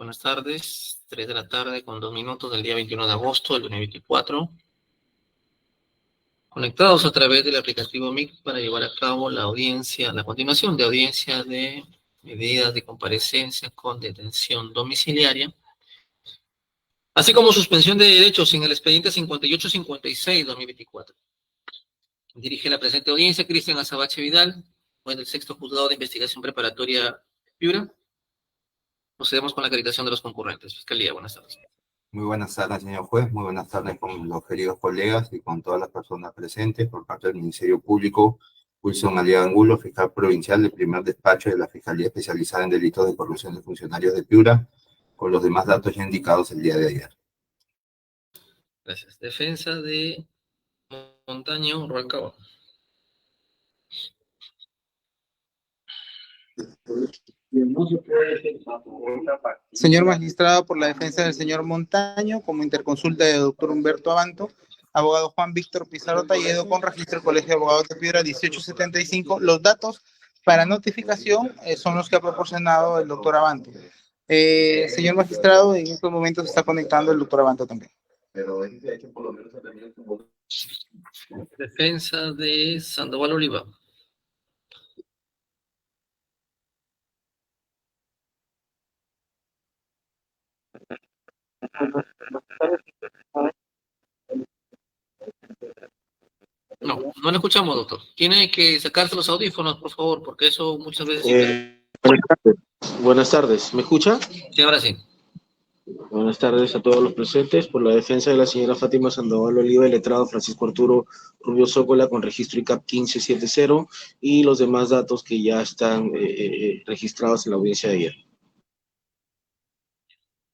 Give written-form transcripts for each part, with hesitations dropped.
Buenas tardes, 3 de la tarde con 2 minutos del día 21 de agosto del 2024. Conectados a través del aplicativo MIC para llevar a cabo la continuación de audiencia de medidas de comparecencia con detención domiciliaria, así como suspensión de derechos en el expediente 5856-2024. Dirige la presente audiencia Cristian Azabache Vidal, juez del sexto juzgado de investigación preparatoria Piura. Procedemos con la acreditación de los concurrentes. Fiscalía, buenas tardes. Muy buenas tardes, señor juez. Muy buenas tardes con los queridos colegas y con todas las personas presentes. Por parte del Ministerio Público, Wilson Aliaga Angulo, fiscal provincial del primer despacho de la Fiscalía Especializada en Delitos de Corrupción de Funcionarios de Piura, con los demás datos ya indicados el día de ayer. Gracias. Defensa de Montaño Rubalcaba. Señor magistrado, por la defensa del señor Montaño, como interconsulta del doctor Humberto Abanto, abogado Juan Víctor Pizarro Talledo, con registro del Colegio de Abogados de Piura 1875. Los datos para notificación son los que ha proporcionado el doctor Abanto. Señor magistrado, en estos momentos se está conectando el doctor Abanto también. Defensa de Sandoval Oliva. No lo escuchamos, doctor. Tiene que sacarse los audífonos, por favor, porque eso muchas veces... Buenas tardes, ¿me escucha? Sí, ahora sí. Buenas tardes a todos los presentes. Por la defensa de la señora Fátima Sandoval Oliva, el letrado Francisco Arturo Rubio Zócola, con registro ICAP 1570, y los demás datos que ya están registrados en la audiencia de ayer.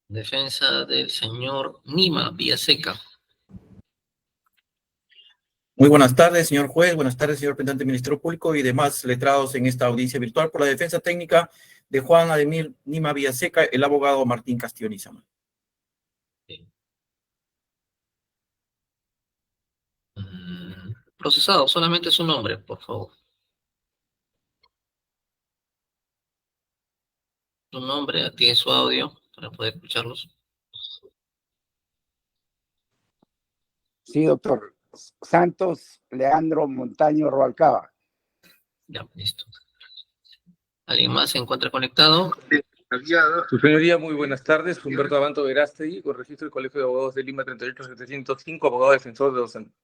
Defensa del señor Nima Villaseca. Muy buenas tardes, señor juez. Buenas tardes, señor representante del Ministerio Público y demás letrados en esta audiencia virtual. Por la defensa técnica de Juan Ademir Nima Villaseca, el abogado Martín Castillo Nizama. Procesado, solamente su nombre, por favor. Su nombre, active su audio para poder escucharlos. Sí, doctor. Santos Leandro Montaño Rubalcaba. Ya, listo. ¿Alguien más se encuentra conectado? Su señoría, muy buenas tardes. Humberto Abanto Verástegui, con registro del Colegio de Abogados de Lima 38705, abogado defensor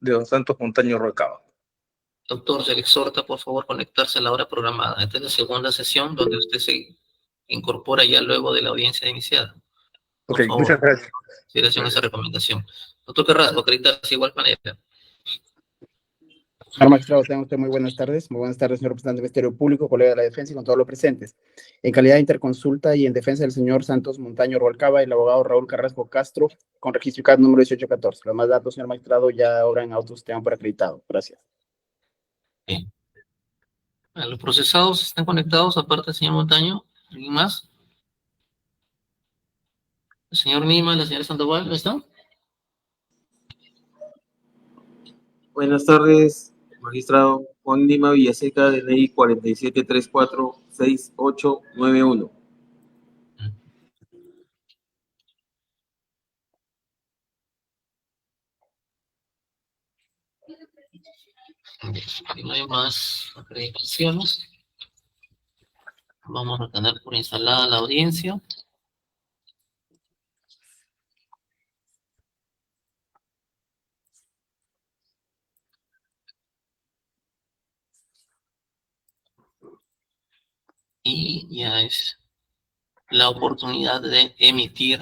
de don Santos Montaño Rubalcaba. Doctor, se le exhorta, por favor, conectarse a la hora programada. Esta es la segunda sesión donde usted se incorpora ya luego de la audiencia iniciada. Por Ok, favor, muchas gracias. consideración esa recomendación. Doctor Carrasco, acreditarse de igual manera. Señor magistrado, tengan usted muy buenas tardes. Muy buenas tardes, señor representante del Ministerio Público, colega de la defensa y con todos los presentes. En calidad de interconsulta y en defensa del señor Santos Montaño Rubalcaba, el abogado Raúl Carrasco Castro, con registro ICAT número 1814. Los más datos, señor magistrado, ya ahora en autos tengan por acreditado. Gracias. Bien. Los procesados están conectados, aparte del señor Montaño. ¿Alguien más? El señor Nima, la señora Sandoval, ¿no están? Buenas tardes, magistrado Juan Lima Villaseca, DNI 47346891. Si no hay más acreditaciones, vamos a tener por instalada la audiencia. Y ya es la oportunidad de emitir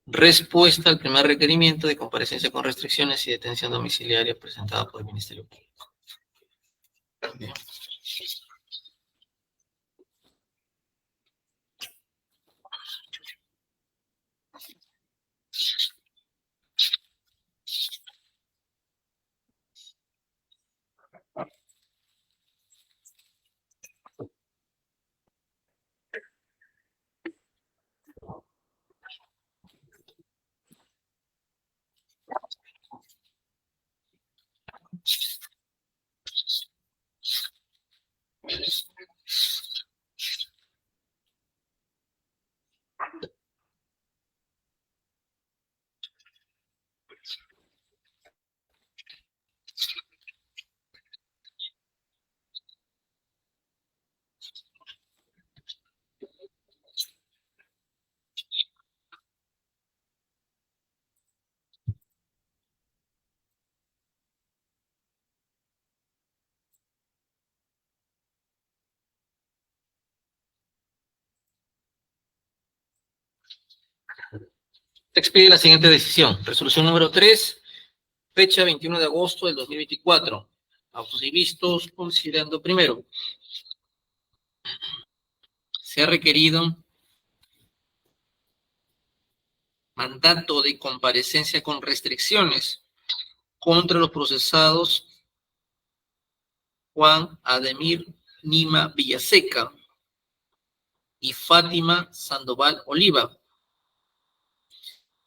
respuesta al primer requerimiento de comparecencia con restricciones y detención domiciliaria presentada por el Ministerio Público. Bien. Se expide la siguiente decisión. Resolución número 3, fecha 21 de agosto del 2024. Autos y vistos, considerando primero. Se ha requerido mandato de comparecencia con restricciones contra los procesados Juan Ademir Nima Villaseca y Fátima Sandoval Oliva,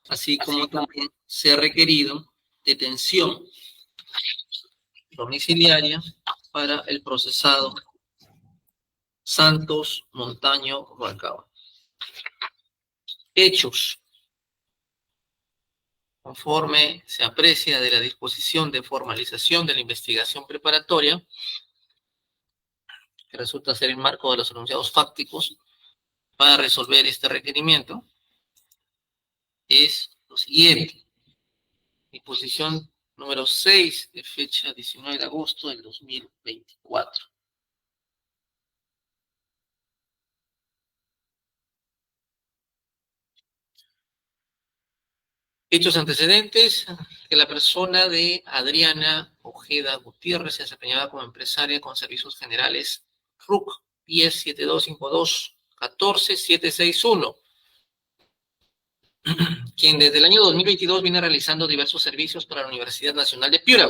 así como también se ha requerido detención domiciliaria para el procesado Santos Montaño Rubalcaba. Hechos. Conforme se aprecia de la disposición de formalización de la investigación preparatoria, que resulta ser el marco de los enunciados fácticos para resolver este requerimiento, es lo siguiente. Disposición número 6 de fecha 19 de agosto del 2024. Hechos antecedentes, que la persona de Adriana Ojeda Gutiérrez se desempeñaba como empresaria con servicios generales RUC 107252-14761, quien desde el año 2022 viene realizando diversos servicios para la Universidad Nacional de Piura.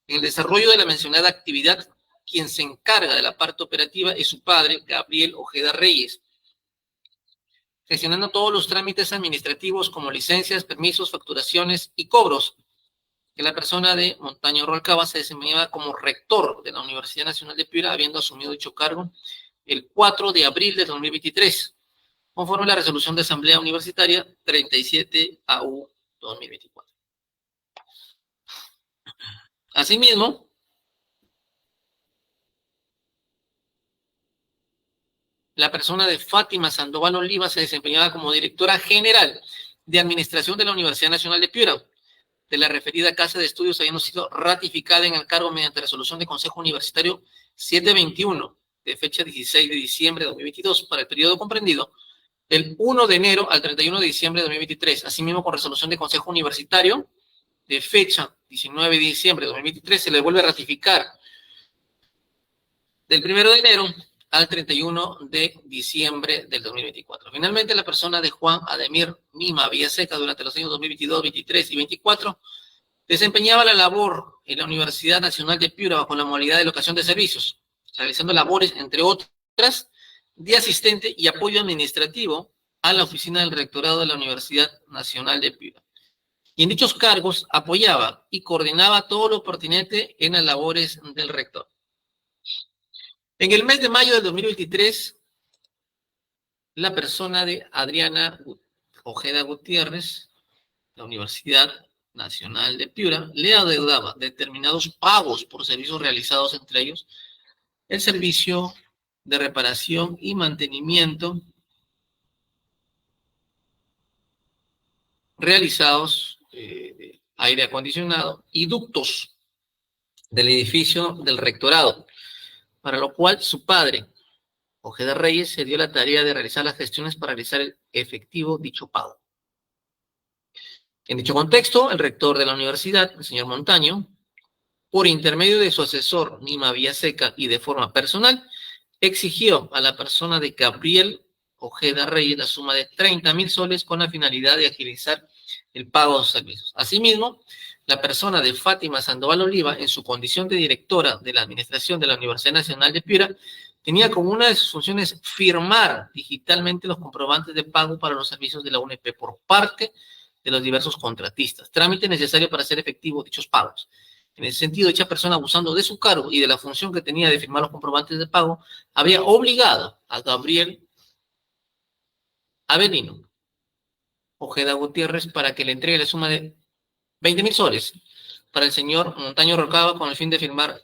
En el desarrollo de la mencionada actividad, quien se encarga de la parte operativa es su padre, Gabriel Ojeda Reyes, gestionando todos los trámites administrativos como licencias, permisos, facturaciones y cobros, que la persona de Montaño Rubalcaba se desempeñaba como rector de la Universidad Nacional de Piura, habiendo asumido dicho cargo el 4 de abril de 2023, conforme a la resolución de Asamblea Universitaria 37 AU 2024. Asimismo, la persona de Fátima Sandoval Oliva se desempeñaba como directora general de Administración de la Universidad Nacional de Piura, de la referida Casa de Estudios, habiendo sido ratificada en el cargo mediante resolución de Consejo Universitario 721, de fecha 16 de diciembre de 2022, para el periodo comprendido del 1 de enero al 31 de diciembre de 2023. Asimismo, con resolución de Consejo Universitario, de fecha 19 de diciembre de 2023, se le vuelve a ratificar del 1 de enero al 31 de diciembre del 2024. Finalmente, la persona de Juan Ademir Nima Villaseca durante los años 2022, 23 y 24 desempeñaba la labor en la Universidad Nacional de Piura bajo la modalidad de locación de servicios, realizando labores, entre otras, de asistente y apoyo administrativo a la oficina del rectorado de la Universidad Nacional de Piura. Y en dichos cargos apoyaba y coordinaba todo lo pertinente en las labores del rector. En el mes de mayo del 2023, la persona de Adriana Ojeda Gutiérrez, la Universidad Nacional de Piura, le adeudaba determinados pagos por servicios realizados, entre ellos el servicio de reparación y mantenimiento realizados de aire acondicionado y ductos del edificio del rectorado, para lo cual su padre, Ojeda Reyes, se dio la tarea de realizar las gestiones para realizar el efectivo dicho pago. En dicho contexto, el rector de la universidad, el señor Montaño, por intermedio de su asesor Nima Villaseca y de forma personal, exigió a la persona de Gabriel Ojeda Reyes la suma de 30.000 soles con la finalidad de agilizar el pago de los servicios. Asimismo, la persona de Fátima Sandoval Oliva, en su condición de directora de la Administración de la Universidad Nacional de Piura, tenía como una de sus funciones firmar digitalmente los comprobantes de pago para los servicios de la UNP por parte de los diversos contratistas, trámite necesario para hacer efectivos dichos pagos. En ese sentido, dicha persona, abusando de su cargo y de la función que tenía de firmar los comprobantes de pago, había obligado a Gabriel Avelino Ojeda Gutiérrez para que le entregue la suma de 20.000 soles para el señor Montaño Rubalcaba con el fin de firmar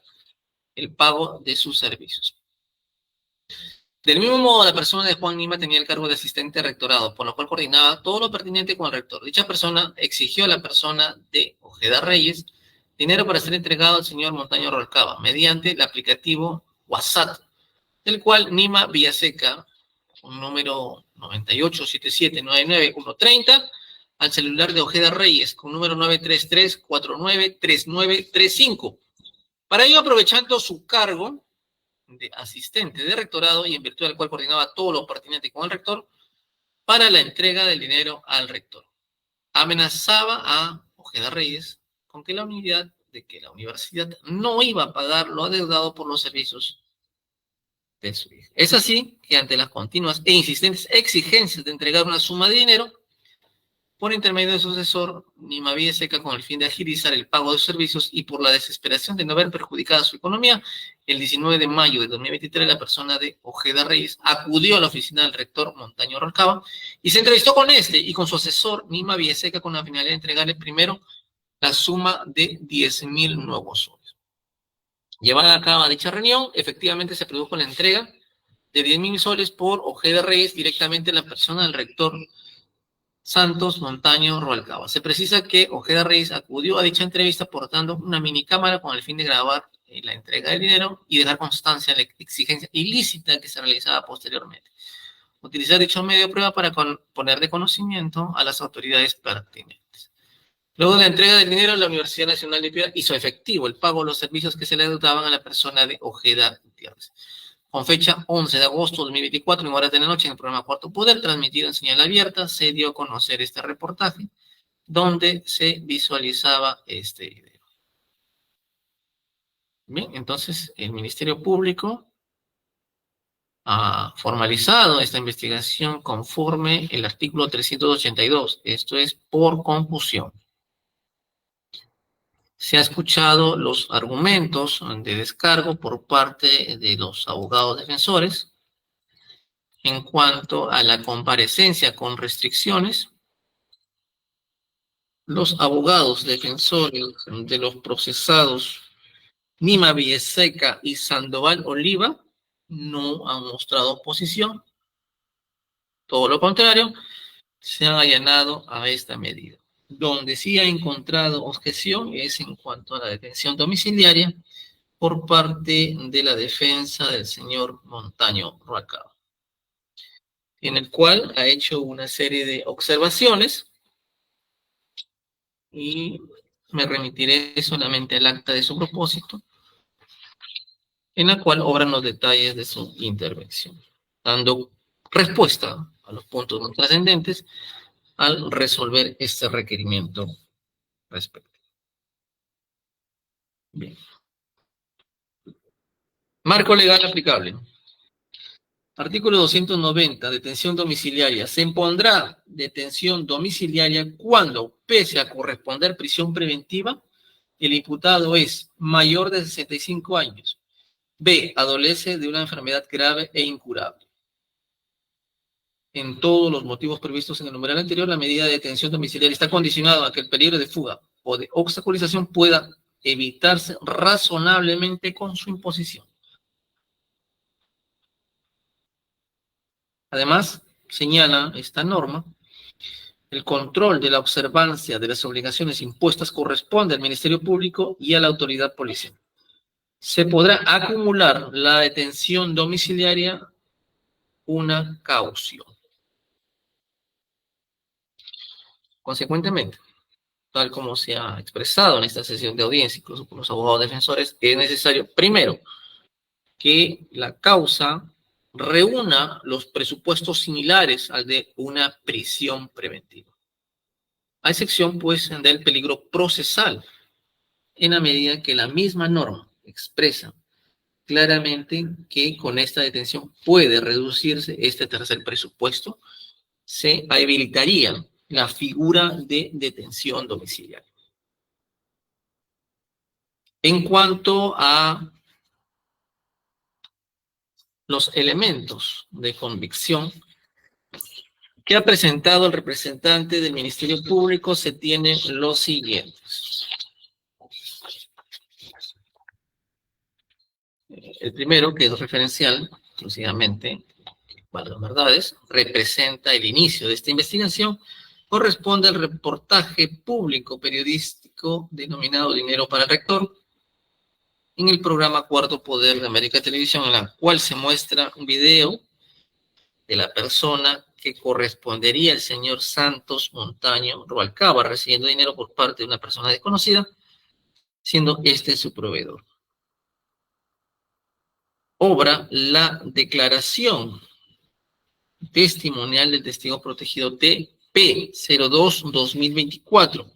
el pago de sus servicios. Del mismo modo, la persona de Juan Nima tenía el cargo de asistente rectorado, por lo cual coordinaba todo lo pertinente con el rector. Dicha persona exigió a la persona de Ojeda Reyes dinero para ser entregado al señor Montaño Rubalcaba mediante el aplicativo WhatsApp, del cual Nima Villaseca, un número 987799-130, al celular de Ojeda Reyes con número 933-493935. Para ello, aprovechando su cargo de asistente de rectorado y en virtud del cual coordinaba todo lo pertinente con el rector para la entrega del dinero al rector. Amenazaba a Ojeda Reyes con que la universidad no iba a pagar lo adeudado por los servicios de su hija. Es así que ante las continuas e insistentes exigencias de entregar una suma de dinero, por intermedio de su asesor, Nima Villeseca, con el fin de agilizar el pago de sus servicios y por la desesperación de no ver perjudicada su economía, el 19 de mayo de 2023, la persona de Ojeda Reyes acudió a la oficina del rector Montaño Rubalcaba y se entrevistó con este y con su asesor, Nima Villeseca, con la finalidad de entregarle primero la suma de 10.000 nuevos soles. Llevada a cabo dicha reunión, efectivamente se produjo la entrega de 10.000 soles por Ojeda Reyes directamente a la persona del rector Santos Montaño Rubalcaba. Se precisa que Ojeda Reyes acudió a dicha entrevista portando una minicámara con el fin de grabar la entrega del dinero y dejar constancia de la exigencia ilícita que se realizaba posteriormente. Utilizar dicho medio de prueba para poner de conocimiento a las autoridades pertinentes. Luego de la entrega del dinero, la Universidad Nacional de Piura hizo efectivo el pago de los servicios que se le adeudaban a la persona de Ojeda Gutiérrez. Con fecha 11 de agosto de 2024, en horas de la noche, en el programa Cuarto Poder, transmitido en señal abierta, se dio a conocer este reportaje, donde se visualizaba este video. Bien, entonces, el Ministerio Público ha formalizado esta investigación conforme el artículo 382, esto es por confusión. Se ha escuchado los argumentos de descargo por parte de los abogados defensores en cuanto a la comparecencia con restricciones. Los abogados defensores de los procesados Nima Villeseca y Sandoval Oliva no han mostrado oposición. Todo lo contrario, se han allanado a esta medida. Donde sí ha encontrado objeción es en cuanto a la detención domiciliaria por parte de la defensa del señor Montaño Rubalcaba, en el cual ha hecho una serie de observaciones y me remitiré solamente al acta de su propósito, en la cual obran los detalles de su intervención, dando respuesta a los puntos más trascendentes al resolver este requerimiento respectivo. Bien. Marco legal aplicable. Artículo 290, detención domiciliaria. Se impondrá detención domiciliaria cuando, pese a corresponder prisión preventiva, el imputado es mayor de 65 años. B, adolece de una enfermedad grave e incurable. En todos los motivos previstos en el numeral anterior, la medida de detención domiciliaria está condicionada a que el peligro de fuga o de obstaculización pueda evitarse razonablemente con su imposición. Además, señala esta norma, el control de la observancia de las obligaciones impuestas corresponde al Ministerio Público y a la autoridad policial. Se podrá acumular la detención domiciliaria una caución. Consecuentemente, tal como se ha expresado en esta sesión de audiencia, incluso por los abogados defensores, es necesario, primero, que la causa reúna los presupuestos similares al de una prisión preventiva, a excepción, pues, del peligro procesal, en la medida que la misma norma expresa claramente que con esta detención puede reducirse este tercer presupuesto, se habilitaría la figura de detención domiciliaria. En cuanto a los elementos de convicción que ha presentado el representante del Ministerio Público, se tienen los siguientes. El primero, que es referencial, exclusivamente, para las verdades, representa el inicio de esta investigación, corresponde al reportaje público periodístico denominado Dinero para el Rector, en el programa Cuarto Poder de América Televisión, en la cual se muestra un video de la persona que correspondería al señor Santos Montaño Rubalcaba, recibiendo dinero por parte de una persona desconocida, siendo este su proveedor. Obra la declaración testimonial del testigo protegido TP02-2024,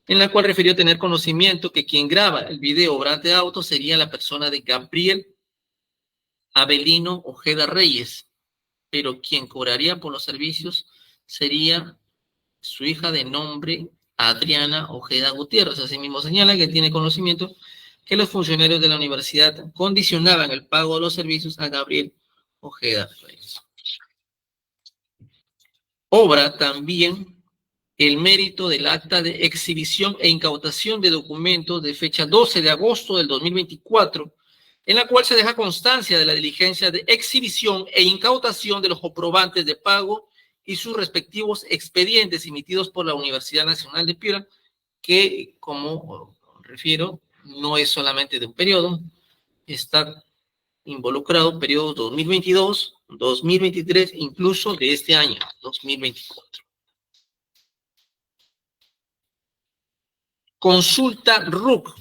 en la cual refirió tener conocimiento que quien graba el video obrante de auto sería la persona de Gabriel Avelino Ojeda Reyes, pero quien cobraría por los servicios sería su hija de nombre Adriana Ojeda Gutiérrez. Asimismo señala que tiene conocimiento que los funcionarios de la universidad condicionaban el pago de los servicios a Gabriel Ojeda Reyes. Obra también el mérito del acta de exhibición e incautación de documentos de fecha 12 de agosto del 2024, en la cual se deja constancia de la diligencia de exhibición e incautación de los comprobantes de pago y sus respectivos expedientes emitidos por la Universidad Nacional de Piura, que, como refiero, no es solamente de un periodo, está involucrado periodos 2022, 2023, incluso de este año, 2024. Consulta RUC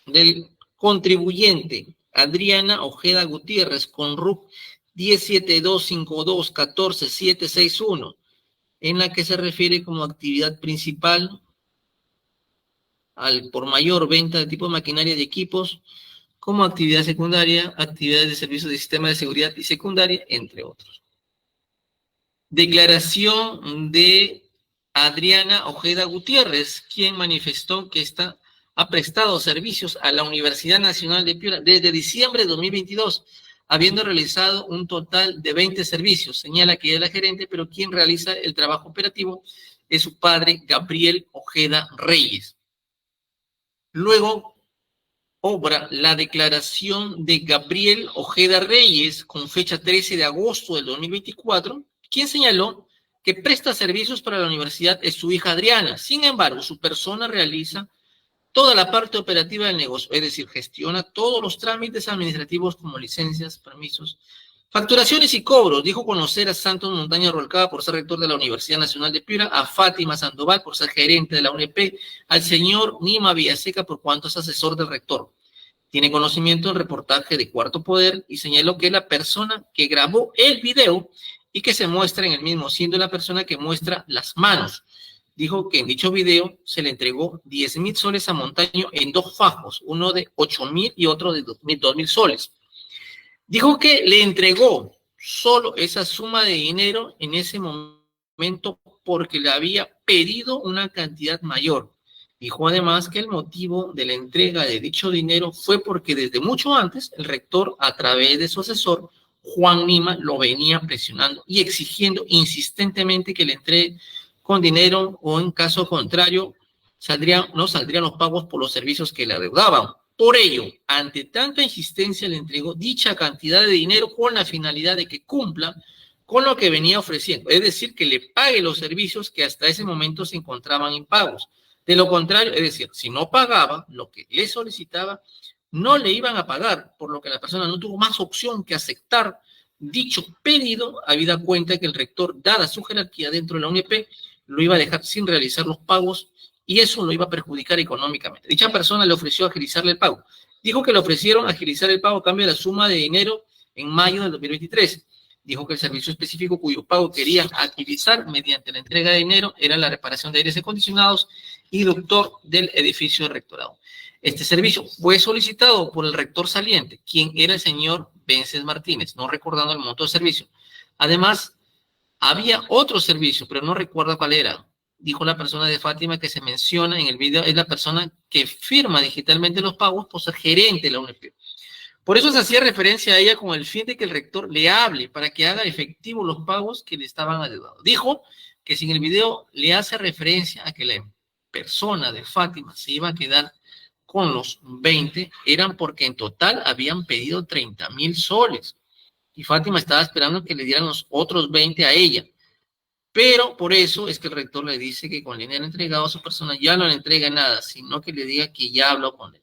del contribuyente Adriana Ojeda Gutiérrez con RUC 107252147761, en la que se refiere como actividad principal al por mayor venta de tipo de maquinaria y equipos, como actividad secundaria, actividades de servicios de sistema de seguridad y secundaria, entre otros. Declaración de Adriana Ojeda Gutiérrez, quien manifestó que ha prestado servicios a la Universidad Nacional de Piura desde diciembre de 2022, habiendo realizado un total de 20 servicios. Señala que ella es la gerente, pero quien realiza el trabajo operativo es su padre, Gabriel Ojeda Reyes. Luego, obra la declaración de Gabriel Ojeda Reyes con fecha 13 de agosto del 2024, quien señaló que presta servicios para la universidad es su hija Adriana. Sin embargo, su persona realiza toda la parte operativa del negocio, es decir, gestiona todos los trámites administrativos como licencias, permisos, facturaciones y cobros. Dijo conocer a Santos Montaño Rubalcaba por ser rector de la Universidad Nacional de Piura, a Fátima Sandoval por ser gerente de la UNEP, al señor Nima Villaseca por cuanto es asesor del rector. Tiene conocimiento del reportaje de Cuarto Poder y señaló que es la persona que grabó el video y que se muestra en el mismo, siendo la persona que muestra las manos. Dijo que en dicho video se le entregó 10.000 soles a Montaño en 2 fajos, uno de 8.000 y otro de 2.000 soles. Dijo que le entregó solo esa suma de dinero en ese momento porque le había pedido una cantidad mayor. Dijo además que el motivo de la entrega de dicho dinero fue porque desde mucho antes el rector, a través de su asesor, Juan Nima, lo venía presionando y exigiendo insistentemente que le entregue con dinero o en caso contrario no saldrían los pagos por los servicios que le adeudaban. Por ello, ante tanta insistencia le entregó dicha cantidad de dinero con la finalidad de que cumpla con lo que venía ofreciendo, es decir, que le pague los servicios que hasta ese momento se encontraban impagos. De lo contrario, es decir, si no pagaba lo que le solicitaba, no le iban a pagar, por lo que la persona no tuvo más opción que aceptar dicho pedido, habida cuenta que el rector, dada su jerarquía dentro de la UNEP, lo iba a dejar sin realizar los pagos y eso lo iba a perjudicar económicamente. Dicha persona le ofreció agilizarle el pago. Dijo que le ofrecieron agilizar el pago a cambio de la suma de dinero en mayo del 2023. Dijo que el servicio específico cuyo pago querían agilizar mediante la entrega de dinero era la reparación de aires acondicionados y ductor del edificio del rectorado. Este servicio fue solicitado por el rector saliente, quien era el señor Vences Martínez, no recordando el monto del servicio. Además, había otro servicio, pero no recuerdo cuál era. Dijo la persona de Fátima que se menciona en el video, es la persona que firma digitalmente los pagos por ser gerente de la UNEP. Por eso se hacía referencia a ella con el fin de que el rector le hable para que haga efectivos los pagos que le estaban adeudados. Dijo que si en el video le hace referencia a que la persona de Fátima se iba a quedar con los 20, eran porque en total habían pedido 30.000 soles. Y Fátima estaba esperando que le dieran los otros 20 a ella. Pero por eso es que el rector le dice que con el dinero entregado a su persona ya no le entrega nada, sino que le diga que ya habló con él.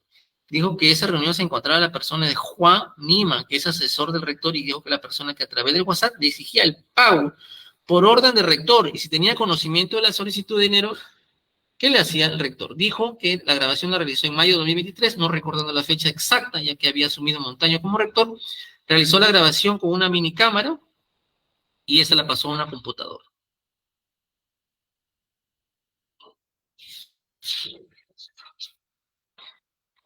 Dijo que esa reunión se encontraba la persona de Juan Nima, que es asesor del rector, y dijo que la persona que a través del WhatsApp le exigía el pago por orden del rector, y si tenía conocimiento de la solicitud de dinero, ¿qué le hacía el rector? Dijo que la grabación la realizó en mayo de 2023, no recordando la fecha exacta, ya que había asumido Montaño como rector, realizó la grabación con una minicámara y esa la pasó a una computadora.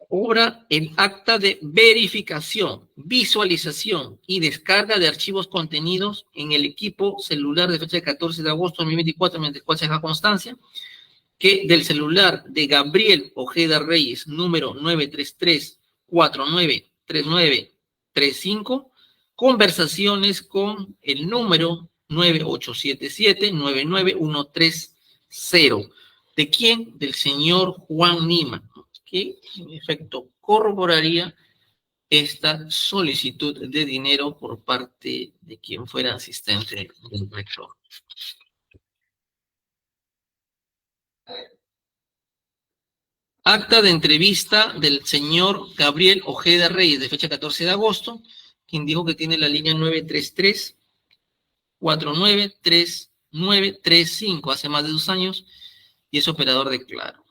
Obra el acta de verificación, visualización y descarga de archivos contenidos en el equipo celular de fecha de 14 de agosto de 2024, mediante el cual se deja constancia que del celular de Gabriel Ojeda Reyes, número 933-493935, conversaciones con el número 9877-99130. ¿De quién? Del señor Juan Nima, que en efecto corroboraría esta solicitud de dinero por parte de quien fuera asistente del rector. Acta de entrevista del señor Gabriel Ojeda Reyes, de fecha 14 de agosto, quien dijo que tiene la línea 933-493935 hace más de 2 años y es operador de Claro.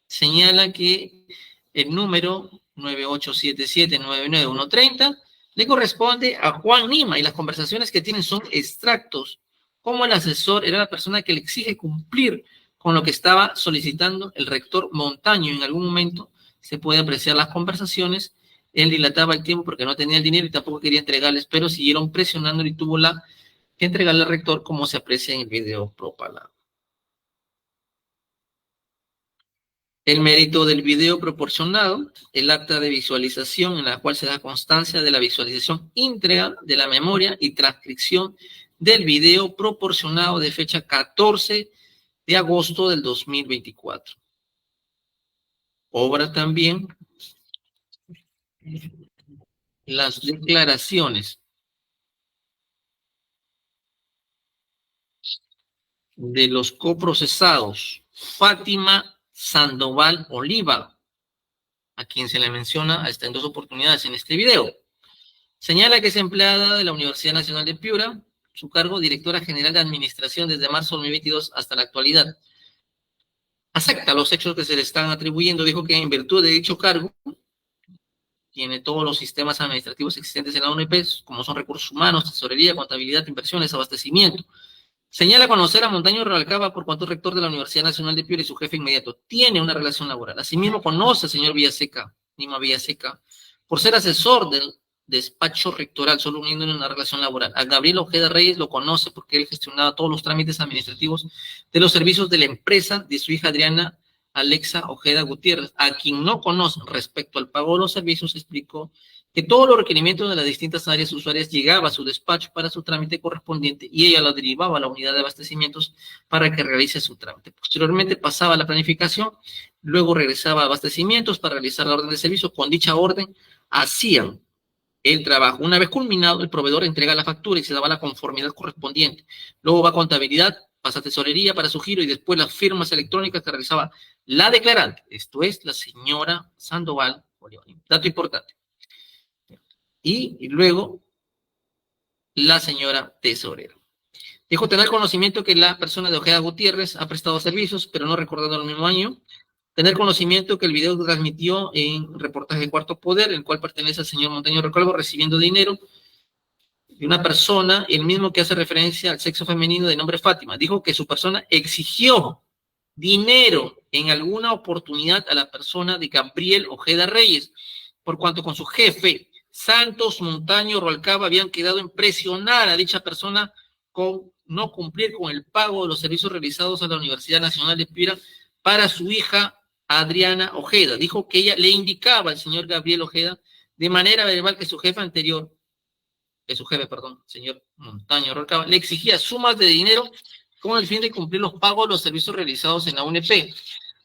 Señala que el número 9877-99130 le corresponde a Juan Nima y las conversaciones que tienen son extractos. Como el asesor era la persona que le exige cumplir con lo que estaba solicitando el rector Montaño. En algún momento se puede apreciar las conversaciones. Él dilataba el tiempo porque no tenía el dinero y tampoco quería entregarles, pero siguieron presionándole y tuvo que entregarle al rector, como se aprecia en el video propalado. El mérito del video proporcionado, el acta de visualización en la cual se da constancia de la visualización íntegra de la memoria y transcripción del video proporcionado de fecha 14 de agosto del 2024. Obra también las declaraciones de los coprocesados Fátima Sandoval Oliva, a quien se le menciona hasta en 2 oportunidades en este video. Señala que es empleada de la Universidad Nacional de Piura, su cargo directora general de administración desde marzo de 2022 hasta la actualidad. Acepta los hechos que se le están atribuyendo, dijo que en virtud de dicho cargo, tiene todos los sistemas administrativos existentes en la ONP, como son recursos humanos, tesorería, contabilidad, inversiones, abastecimiento. Señala conocer a Montaño Rubalcaba por cuanto es rector de la Universidad Nacional de Piura y su jefe inmediato. Tiene una relación laboral. Asimismo conoce al señor Villaseca, Nima Villaseca, por ser asesor del despacho rectoral, solo uniéndole una relación laboral. A Gabriel Ojeda Reyes lo conoce porque él gestionaba todos los trámites administrativos de los servicios de la empresa de su hija Adriana Alexa Ojeda Gutiérrez. A quien no conoce respecto al pago de los servicios, explicó que todos los requerimientos de las distintas áreas usuarias llegaba a su despacho para su trámite correspondiente y ella lo derivaba a la unidad de abastecimientos para que realice su trámite. Posteriormente pasaba a la planificación, luego regresaba a abastecimientos para realizar la orden de servicio. Con dicha orden hacían el trabajo. Una vez culminado, el proveedor entrega la factura y se daba la conformidad correspondiente. Luego va a contabilidad, pasa a tesorería para su giro y después las firmas electrónicas que realizaba la declarante, esto es la señora Sandoval Oliva. Dato importante. Y luego la señora tesorera. Dijo tener conocimiento que la persona de Ojeda Gutiérrez ha prestado servicios, pero no recordando el mismo año. Tener conocimiento que el video transmitió en reportaje de Cuarto Poder, el cual pertenece al señor Montaño Recalvo, recibiendo dinero de una persona, el mismo que hace referencia al sexo femenino de nombre Fátima. Dijo que su persona exigió dinero en alguna oportunidad a la persona de Gabriel Ojeda Reyes, por cuanto con su jefe Santos Montaño Rubalcaba habían quedado en presionar a dicha persona con no cumplir con el pago de los servicios realizados a la Universidad Nacional de Piura para su hija Adriana Ojeda. Dijo que ella le indicaba al señor Gabriel Ojeda de manera verbal que su jefe señor Montaño Rubalcaba, le exigía sumas de dinero con el fin de cumplir los pagos de los servicios realizados en la UNP.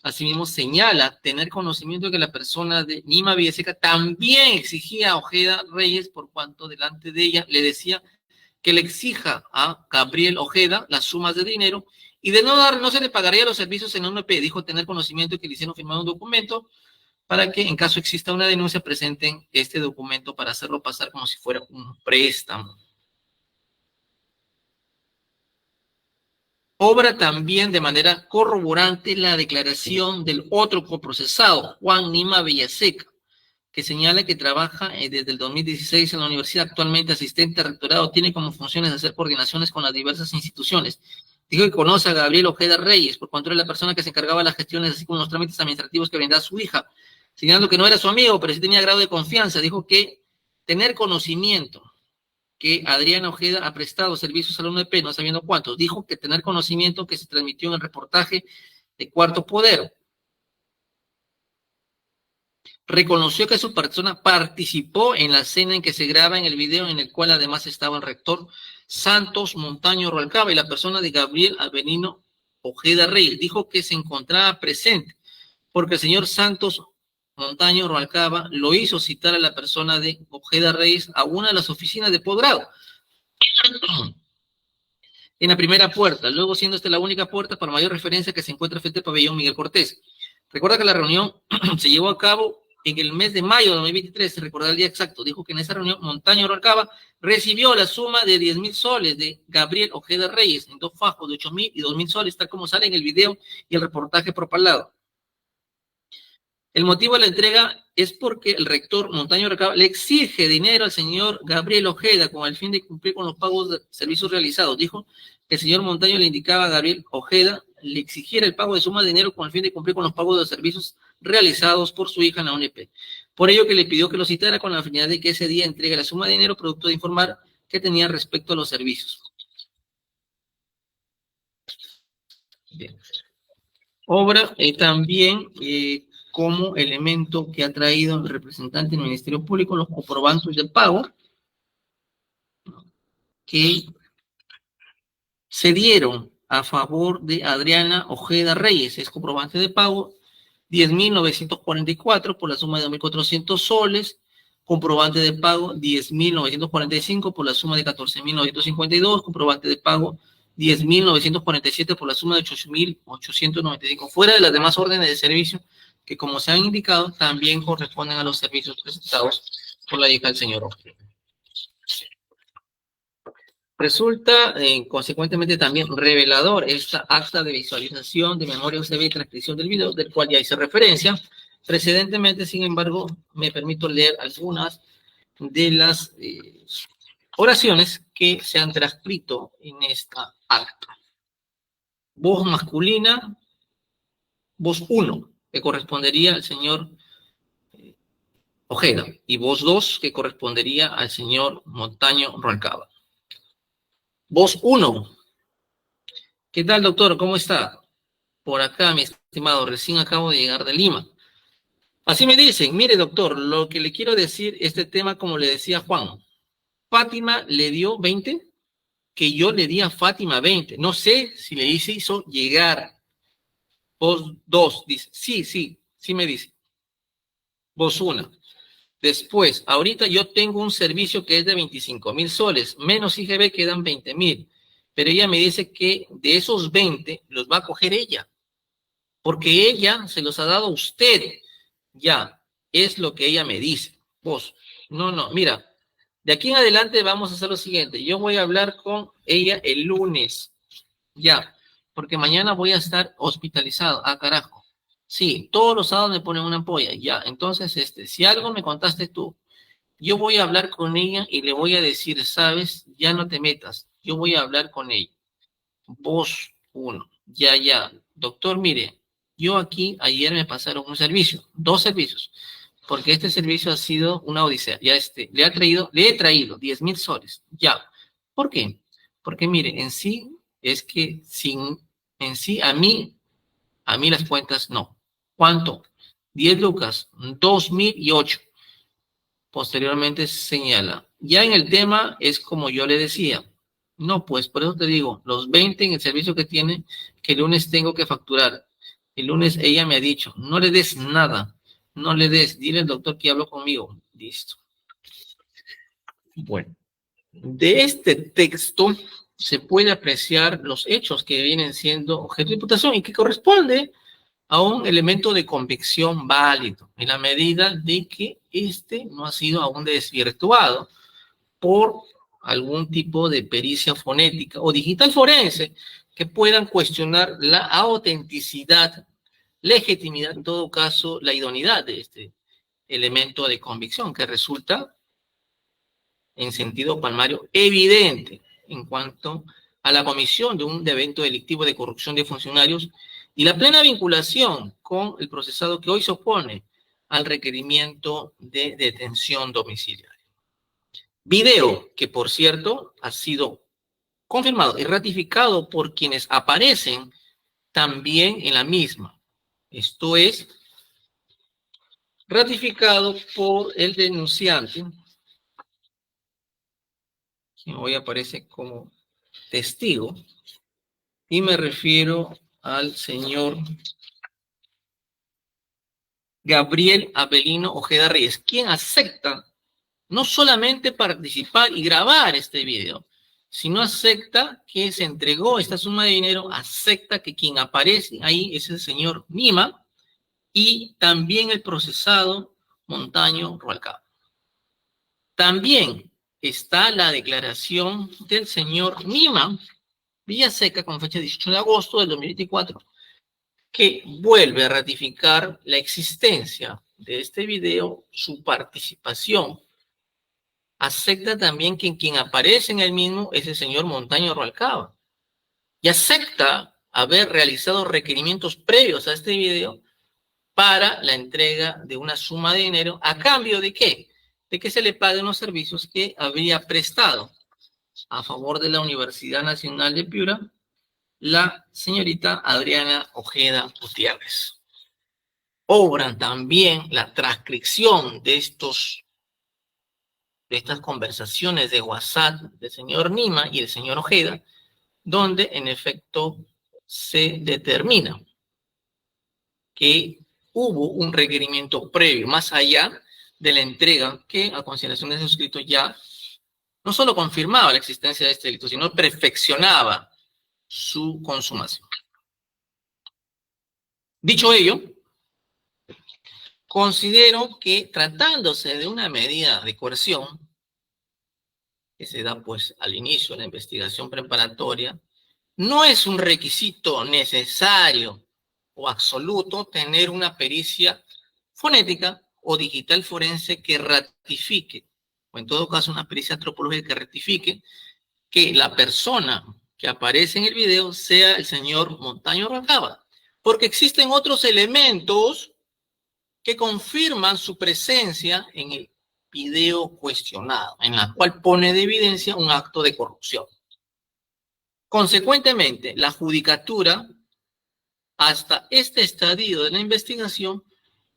Asimismo, señala tener conocimiento de que la persona de Nima Villaseca también exigía a Ojeda Reyes, por cuanto delante de ella le decía que le exija a Gabriel Ojeda las sumas de dinero y de no dar, no se le pagaría los servicios en la UNP. Dijo tener conocimiento de que le hicieron firmar un documento para que en caso exista una denuncia presenten este documento para hacerlo pasar como si fuera un préstamo. Obra también de manera corroborante la declaración del otro coprocesado, Juan Nima Villaseca, que señala que trabaja desde el 2016 en la universidad, actualmente asistente a rectorado, tiene como funciones hacer coordinaciones con las diversas instituciones. Dijo que conoce a Gabriel Ojeda Reyes, por cuanto era la persona que se encargaba de las gestiones, así como los trámites administrativos que brindaba su hija, señalando que no era su amigo, pero sí tenía grado de confianza. Dijo que tener conocimiento que Adriana Ojeda ha prestado servicios a la UNP, no sabiendo cuántos. Dijo que tener conocimiento que se transmitió en el reportaje de Cuarto Poder. Reconoció que su persona participó en la escena en que se graba en el video, en el cual además estaba el rector Santos Montaño Rualcaba y la persona de Gabriel Avelino Ojeda Reyes. Dijo que se encontraba presente porque el señor Santos Montaño Rualcaba lo hizo citar a la persona de Ojeda Reyes a una de las oficinas de posgrado en la primera puerta, luego siendo esta la única puerta para mayor referencia que se encuentra frente al pabellón Miguel Cortés. Recuerda que la reunión se llevó a cabo en el mes de mayo de 2023, se recordará el día exacto. Dijo que en esa reunión Montaño Rualcaba recibió la suma de 10,000 soles de Gabriel Ojeda Reyes en dos fajos de 8,000 y 2,000 soles, tal como sale en el video y el reportaje propalado. El motivo de la entrega es porque el rector Montaño Rualcaba le exige dinero al señor Gabriel Ojeda con el fin de cumplir con los pagos de servicios realizados. Dijo que el señor Montaño le indicaba a Gabriel Ojeda le exigiera el pago de suma de dinero con el fin de cumplir con los pagos de servicios realizados por su hija en la UNP. Por ello que le pidió que lo citara con la finalidad de que ese día entregue la suma de dinero producto de informar que tenía respecto a los servicios. Bien. Obra también como elemento que ha traído el representante del Ministerio Público los comprobantes de pago que se dieron a favor de Adriana Ojeda Reyes. Es comprobante de pago 10,944 por la suma de 2,400 soles, comprobante de pago 10,945 por la suma de 14,952, comprobante de pago 10,947 por la suma de 8,895, fuera de las demás órdenes de servicio que, como se han indicado, también corresponden a los servicios presentados por la hija del señor Ojeda. Resulta, consecuentemente, también revelador esta acta de visualización de memoria USB y transcripción del video, del cual ya hice referencia precedentemente. Sin embargo, me permito leer algunas de las oraciones que se han transcrito en esta acta. Voz masculina, voz 1, que correspondería al señor Ojeda, y voz 2, que correspondería al señor Montaño Rualcaba. Voz 1. ¿Qué tal, doctor? ¿Cómo está? Por acá, mi estimado, recién acabo de llegar de Lima. Así me dicen, mire, doctor, lo que le quiero decir, este tema, como le decía Juan, Fátima le dio 20, que yo le di a Fátima 20. No sé si le hizo llegar. Voz 2, dice, sí me dice. Voz 1. Después, ahorita yo tengo un servicio que es de 25,000 soles, menos IGB quedan 20,000. Pero ella me dice que de esos 20 los va a coger ella, porque ella se los ha dado a usted. Ya, es lo que ella me dice. Vos, no, mira, de aquí en adelante vamos a hacer lo siguiente. Yo voy a hablar con ella el lunes, ya, porque mañana voy a estar hospitalizado. Ah, carajo. Sí, todos los sábados me ponen una ampolla, ya. Entonces, si algo me contaste tú, yo voy a hablar con ella y le voy a decir, sabes, ya no te metas. Yo voy a hablar con ella. Voz 1, ya. Doctor, mire, yo aquí ayer me pasaron un servicio, 2 servicios, porque este servicio ha sido una odisea. Ya le he traído 10,000 soles, ya. ¿Por qué? Porque mire, en sí, es que a mí las cuentas no. ¿Cuánto? 10 lucas, 2,008. Posteriormente señala. Ya en el tema es como yo le decía. No, pues por eso te digo, los 20 en el servicio que tiene, que el lunes tengo que facturar. El lunes ella me ha dicho, no le des nada, no le des, dile al doctor que habló conmigo. Listo. Bueno, de este texto se puede apreciar los hechos que vienen siendo objeto de imputación y que corresponde a un elemento de convicción válido, en la medida de que no ha sido aún desvirtuado por algún tipo de pericia fonética o digital forense que puedan cuestionar la autenticidad, legitimidad, en todo caso, la idoneidad de este elemento de convicción que resulta en sentido palmario evidente en cuanto a la comisión de un evento delictivo de corrupción de funcionarios y la plena vinculación con el procesado que hoy se opone al requerimiento de detención domiciliaria. Video que, por cierto, ha sido confirmado y ratificado por quienes aparecen también en la misma. Esto es ratificado por el denunciante, quien hoy aparece como testigo, y me refiero al señor Gabriel Abelino Ojeda Reyes, quien acepta no solamente participar y grabar este video, sino acepta que se entregó esta suma de dinero, acepta que quien aparece ahí es el señor Nima y también el procesado Montaño Rubalcaba. También está la declaración del señor Nima Villaseca con fecha 18 de agosto del 2024, que vuelve a ratificar la existencia de este video, su participación. Acepta también que quien aparece en el mismo es el señor Montaño Rubalcaba. Y acepta haber realizado requerimientos previos a este video para la entrega de una suma de dinero. ¿A cambio de qué? De que se le paguen los servicios que habría prestado a favor de la Universidad Nacional de Piura la señorita Adriana Ojeda Gutiérrez. Obran también la transcripción de estas conversaciones de WhatsApp del señor Nima y del señor Ojeda, donde en efecto se determina que hubo un requerimiento previo, más allá de la entrega que a consideración de esos escritos ya no solo confirmaba la existencia de este delito, sino perfeccionaba su consumación. Dicho ello, considero que tratándose de una medida de coerción, que se da pues al inicio de la investigación preparatoria, no es un requisito necesario o absoluto tener una pericia fonética o digital forense que ratifique, o en todo caso una pericia antropológica que ratifique que la persona que aparece en el video sea el señor Montaño Rubalcaba, porque existen otros elementos que confirman su presencia en el video cuestionado, en la cual pone de evidencia un acto de corrupción. Consecuentemente, la judicatura, hasta este estadio de la investigación,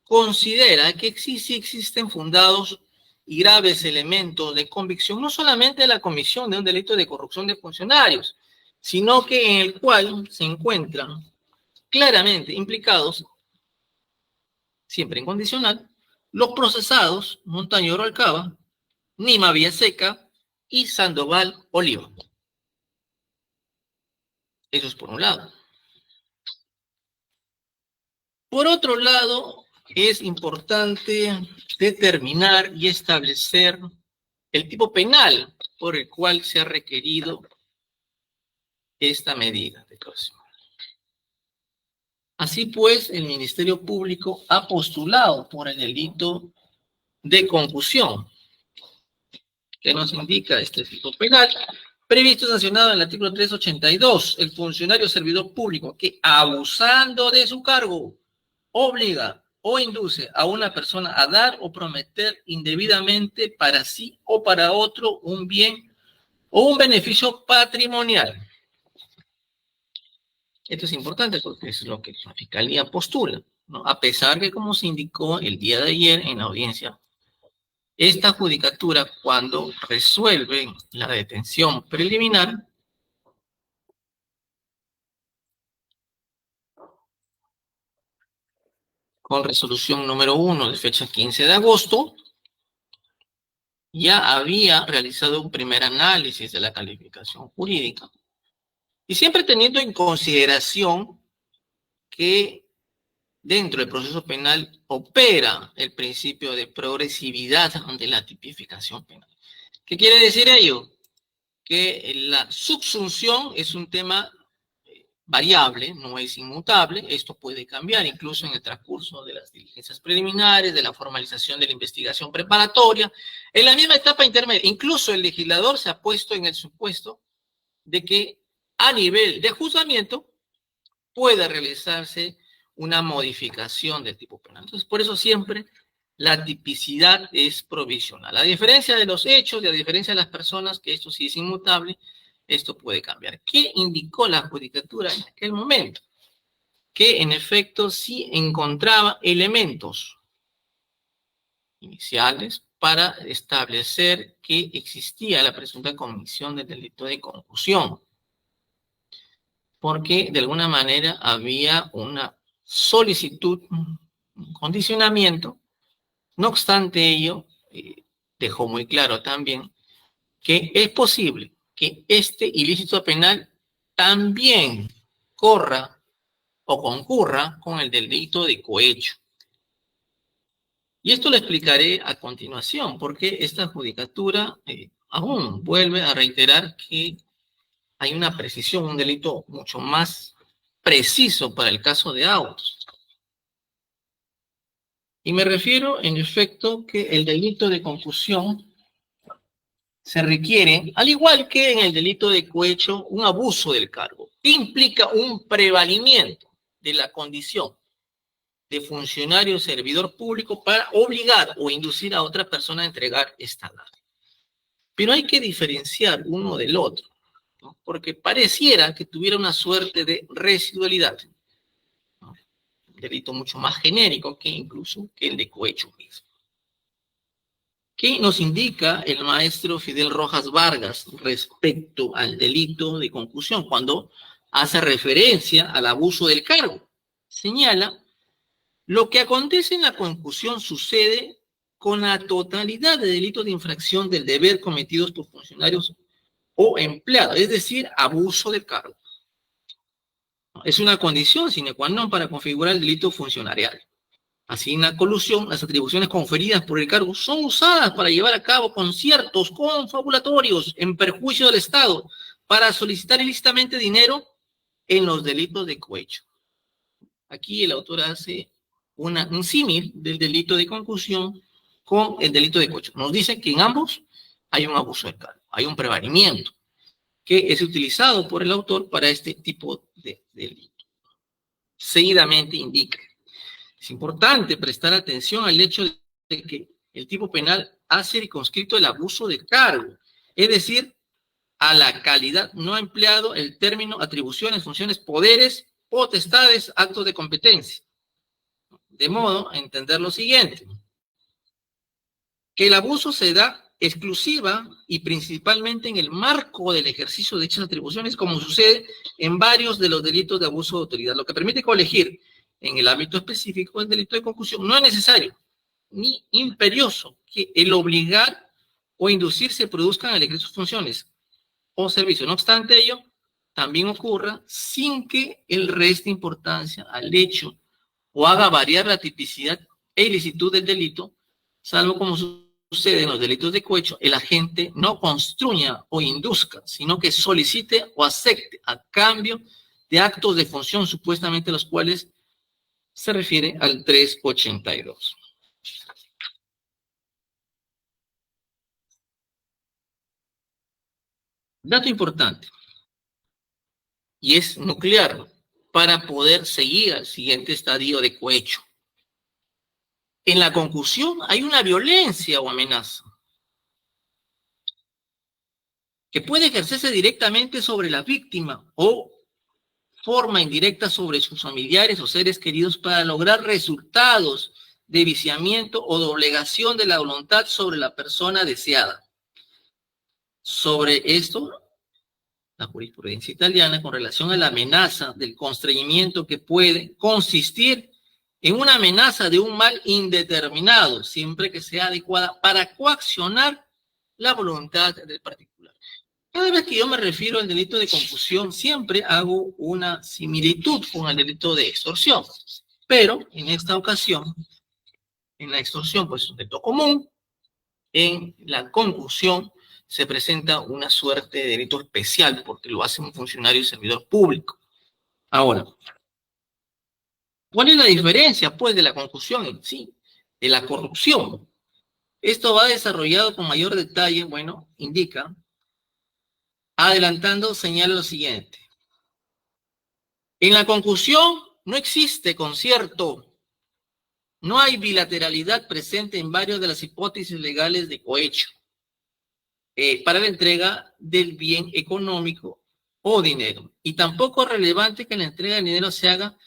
considera que sí existen fundados y graves elementos de convicción, no solamente de la comisión de un delito de corrupción de funcionarios, sino que en el cual se encuentran claramente implicados, siempre en condicional, los procesados Montaño Rubalcaba, Nima Villaseca y Sandoval Oliva. Eso es por un lado. Por otro lado, es importante determinar y establecer el tipo penal por el cual se ha requerido esta medida de coerción. Así pues, el Ministerio Público ha postulado por el delito de concusión, que nos indica este tipo penal, previsto y sancionado en el artículo 382, el funcionario servidor público que, abusando de su cargo, obliga o induce a una persona a dar o prometer indebidamente para sí o para otro un bien o un beneficio patrimonial. Esto es importante porque es lo que la Fiscalía postula, ¿no? A pesar que, como se indicó el día de ayer en la audiencia, esta judicatura, cuando resuelve la detención preliminar, con resolución número 1 de fecha 15 de agosto, ya había realizado un primer análisis de la calificación jurídica. Y siempre teniendo en consideración que dentro del proceso penal opera el principio de progresividad de la tipificación penal. ¿Qué quiere decir ello? Que la subsunción es un tema variable, no es inmutable. Esto puede cambiar incluso en el transcurso de las diligencias preliminares, de la formalización de la investigación preparatoria, en la misma etapa intermedia. Incluso el legislador se ha puesto en el supuesto de que a nivel de juzgamiento pueda realizarse una modificación del tipo penal. Entonces, por eso siempre la tipicidad es provisional. A diferencia de los hechos y a diferencia de las personas, que esto sí es inmutable, esto puede cambiar. ¿Qué indicó la judicatura en aquel momento? Que en efecto sí encontraba elementos iniciales para establecer que existía la presunta comisión del delito de concusión, porque de alguna manera había una solicitud, un condicionamiento. No obstante ello, dejó muy claro también que es posible que este ilícito penal también corra o concurra con el delito de cohecho. Y esto lo explicaré a continuación, porque esta judicatura aún vuelve a reiterar que hay una precisión, un delito mucho más preciso para el caso de autos. Y me refiero, en efecto, que el delito de concusión se requiere, al igual que en el delito de cohecho, un abuso del cargo, que implica un prevalimiento de la condición de funcionario o servidor público para obligar o inducir a otra persona a entregar esta data. Pero hay que diferenciar uno del otro, ¿no? Porque pareciera que tuviera una suerte de residualidad, ¿no? Un delito mucho más genérico que incluso que el de cohecho mismo. ¿Qué nos indica el maestro Fidel Rojas Vargas respecto al delito de concusión cuando hace referencia al abuso del cargo? Señala: lo que acontece en la concusión sucede con la totalidad de delitos de infracción del deber cometidos por funcionarios o empleados, es decir, abuso del cargo. Es una condición sine qua non para configurar el delito funcionarial. Así, en la colusión, las atribuciones conferidas por el cargo son usadas para llevar a cabo conciertos confabulatorios en perjuicio del Estado para solicitar ilícitamente dinero en los delitos de cohecho. Aquí el autor hace un símil del delito de concusión con el delito de cohecho. Nos dice que en ambos hay un abuso del cargo, hay un prevalimiento que es utilizado por el autor para este tipo de delito. Seguidamente indica: es importante prestar atención al hecho de que el tipo penal ha circunscrito el abuso de cargo, es decir, a la calidad, no ha empleado el término atribuciones, funciones, poderes, potestades, actos de competencia. De modo a entender lo siguiente: que el abuso se da exclusiva y principalmente en el marco del ejercicio de dichas atribuciones, como sucede en varios de los delitos de abuso de autoridad, lo que permite colegir en el ámbito específico del delito de concusión. No es necesario ni imperioso que el obligar o inducir se produzcan al ejercicio de funciones o servicios. No obstante ello, también ocurra sin que él reste importancia al hecho o haga variar la tipicidad e ilicitud del delito, salvo como sucede en los delitos de cohecho, el agente no construya o induzca, sino que solicite o acepte a cambio de actos de función, supuestamente los cuales se refiere al 382. Dato importante, y es nuclear para poder seguir al siguiente estadio de cohecho. En la concusión hay una violencia o amenaza que puede ejercerse directamente sobre la víctima o forma indirecta sobre sus familiares o seres queridos para lograr resultados de viciamiento o doblegación de la voluntad sobre la persona deseada. Sobre esto, la jurisprudencia italiana, con relación a la amenaza del constreñimiento, que puede consistir en una amenaza de un mal indeterminado, siempre que sea adecuada para coaccionar la voluntad del particular. Cada vez que yo me refiero al delito de concusión, siempre hago una similitud con el delito de extorsión, pero en esta ocasión, en la extorsión, pues es un delito común. En la concusión se presenta una suerte de delito especial porque lo hace un funcionario y servidor público. Ahora, ¿cuál es la diferencia, pues, de la concusión en sí, de la corrupción? Esto va desarrollado con mayor detalle, bueno, indica, adelantando, señala lo siguiente. En la concusión no existe concierto, no hay bilateralidad presente en varias de las hipótesis legales de cohecho para la entrega del bien económico o dinero. Y tampoco es relevante que la entrega del dinero se haga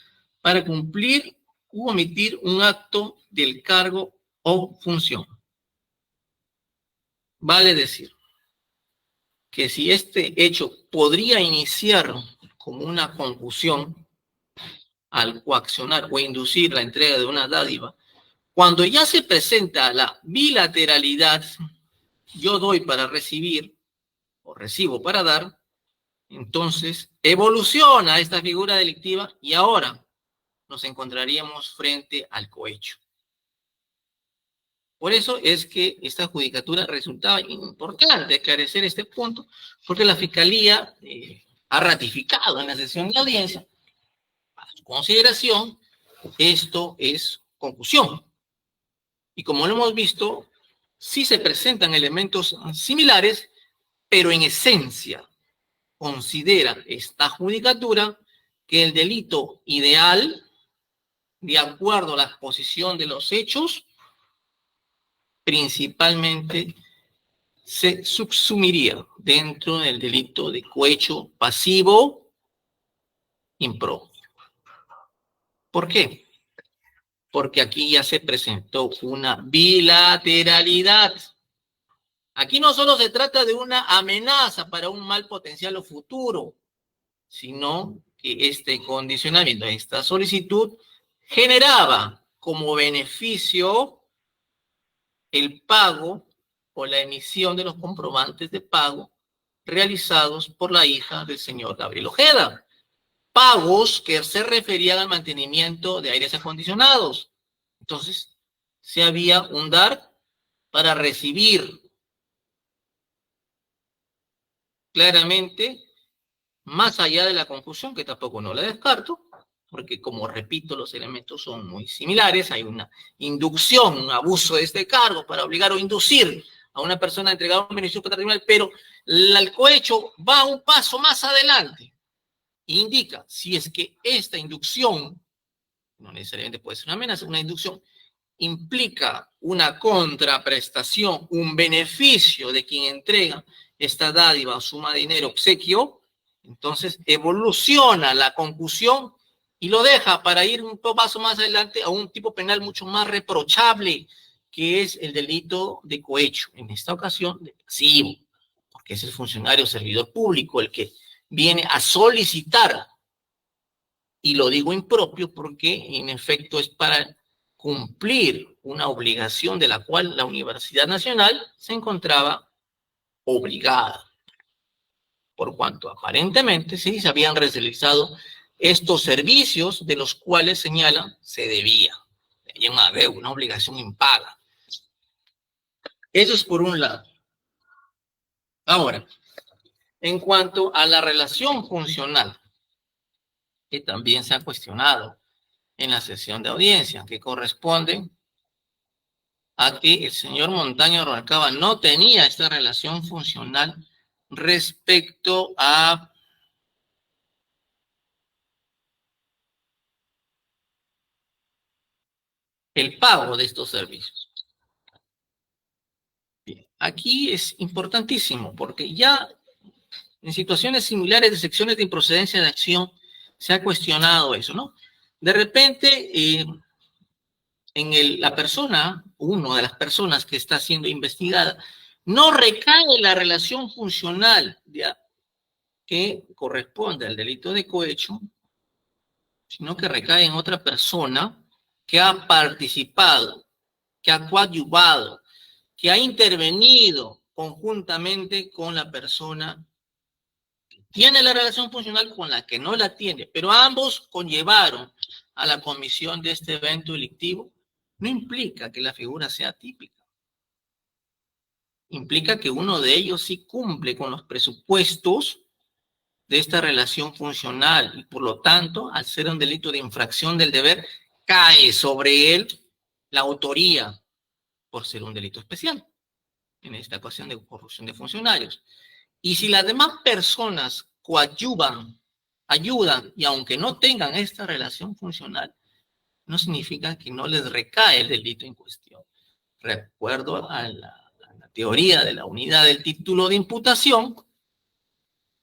para cumplir u omitir un acto del cargo o función. Vale decir que si este hecho podría iniciar como una concusión al coaccionar o inducir la entrega de una dádiva, cuando ya se presenta la bilateralidad, yo doy para recibir o recibo para dar, entonces evoluciona esta figura delictiva y ahora nos encontraríamos frente al cohecho. Por eso es que esta judicatura resultaba importante esclarecer este punto, porque la Fiscalía ha ratificado en la sesión de audiencia, para su consideración, esto es concusión. Y como lo hemos visto, sí se presentan elementos similares, pero en esencia considera esta judicatura que el delito ideal, de acuerdo a la exposición de los hechos, principalmente se subsumiría dentro del delito de cohecho pasivo impropio. ¿Por qué? Porque aquí ya se presentó una bilateralidad. Aquí no solo se trata de una amenaza para un mal potencial o futuro, sino que este condicionamiento, esta solicitud, generaba como beneficio el pago o la emisión de los comprobantes de pago realizados por la hija del señor Gabriel Ojeda. Pagos que se referían al mantenimiento de aires acondicionados. Entonces, se había un dar para recibir. Claramente, más allá de la confusión, que tampoco no la descarto, porque como repito, los elementos son muy similares, hay una inducción, un abuso de este cargo para obligar o inducir a una persona a entregar un beneficio patrimonial, pero el cohecho va un paso más adelante. Indica, si es que esta inducción, no necesariamente puede ser una amenaza, una inducción, implica una contraprestación, un beneficio de quien entrega esta dádiva o suma de dinero, obsequio, entonces evoluciona la concusión y lo deja para ir un paso más adelante a un tipo penal mucho más reprochable, que es el delito de cohecho, en esta ocasión de pasivo, porque es el funcionario servidor público el que viene a solicitar, y lo digo impropio porque en efecto es para cumplir una obligación de la cual la Universidad Nacional se encontraba obligada, por cuanto aparentemente sí se habían realizado estos servicios de los cuales señalan se debía. Hay una deuda, una obligación impaga. Eso es por un lado. Ahora, en cuanto a la relación funcional, que también se ha cuestionado en la sesión de audiencia, que corresponde a que el señor Montaño Rubalcaba no tenía esta relación funcional respecto a el pago de estos servicios. Bien, aquí es importantísimo porque ya en situaciones similares de secciones de improcedencia de acción se ha cuestionado eso, ¿no? De repente, la persona, una de las personas que está siendo investigada, no recae la relación funcional que corresponde al delito de cohecho, sino que recae en otra persona que ha participado, que ha coadyuvado, que ha intervenido conjuntamente con la persona que tiene la relación funcional con la que no la tiene, pero ambos conllevaron a la comisión de este evento delictivo. No implica que la figura sea típica. Implica que uno de ellos sí cumple con los presupuestos de esta relación funcional y por lo tanto, al ser un delito de infracción del deber, cae sobre él la autoría por ser un delito especial, en esta ocasión de corrupción de funcionarios. Y si las demás personas coadyuvan, ayudan, y aunque no tengan esta relación funcional, no significa que no les recae el delito en cuestión. Recuerdo a la teoría de la unidad del título de imputación,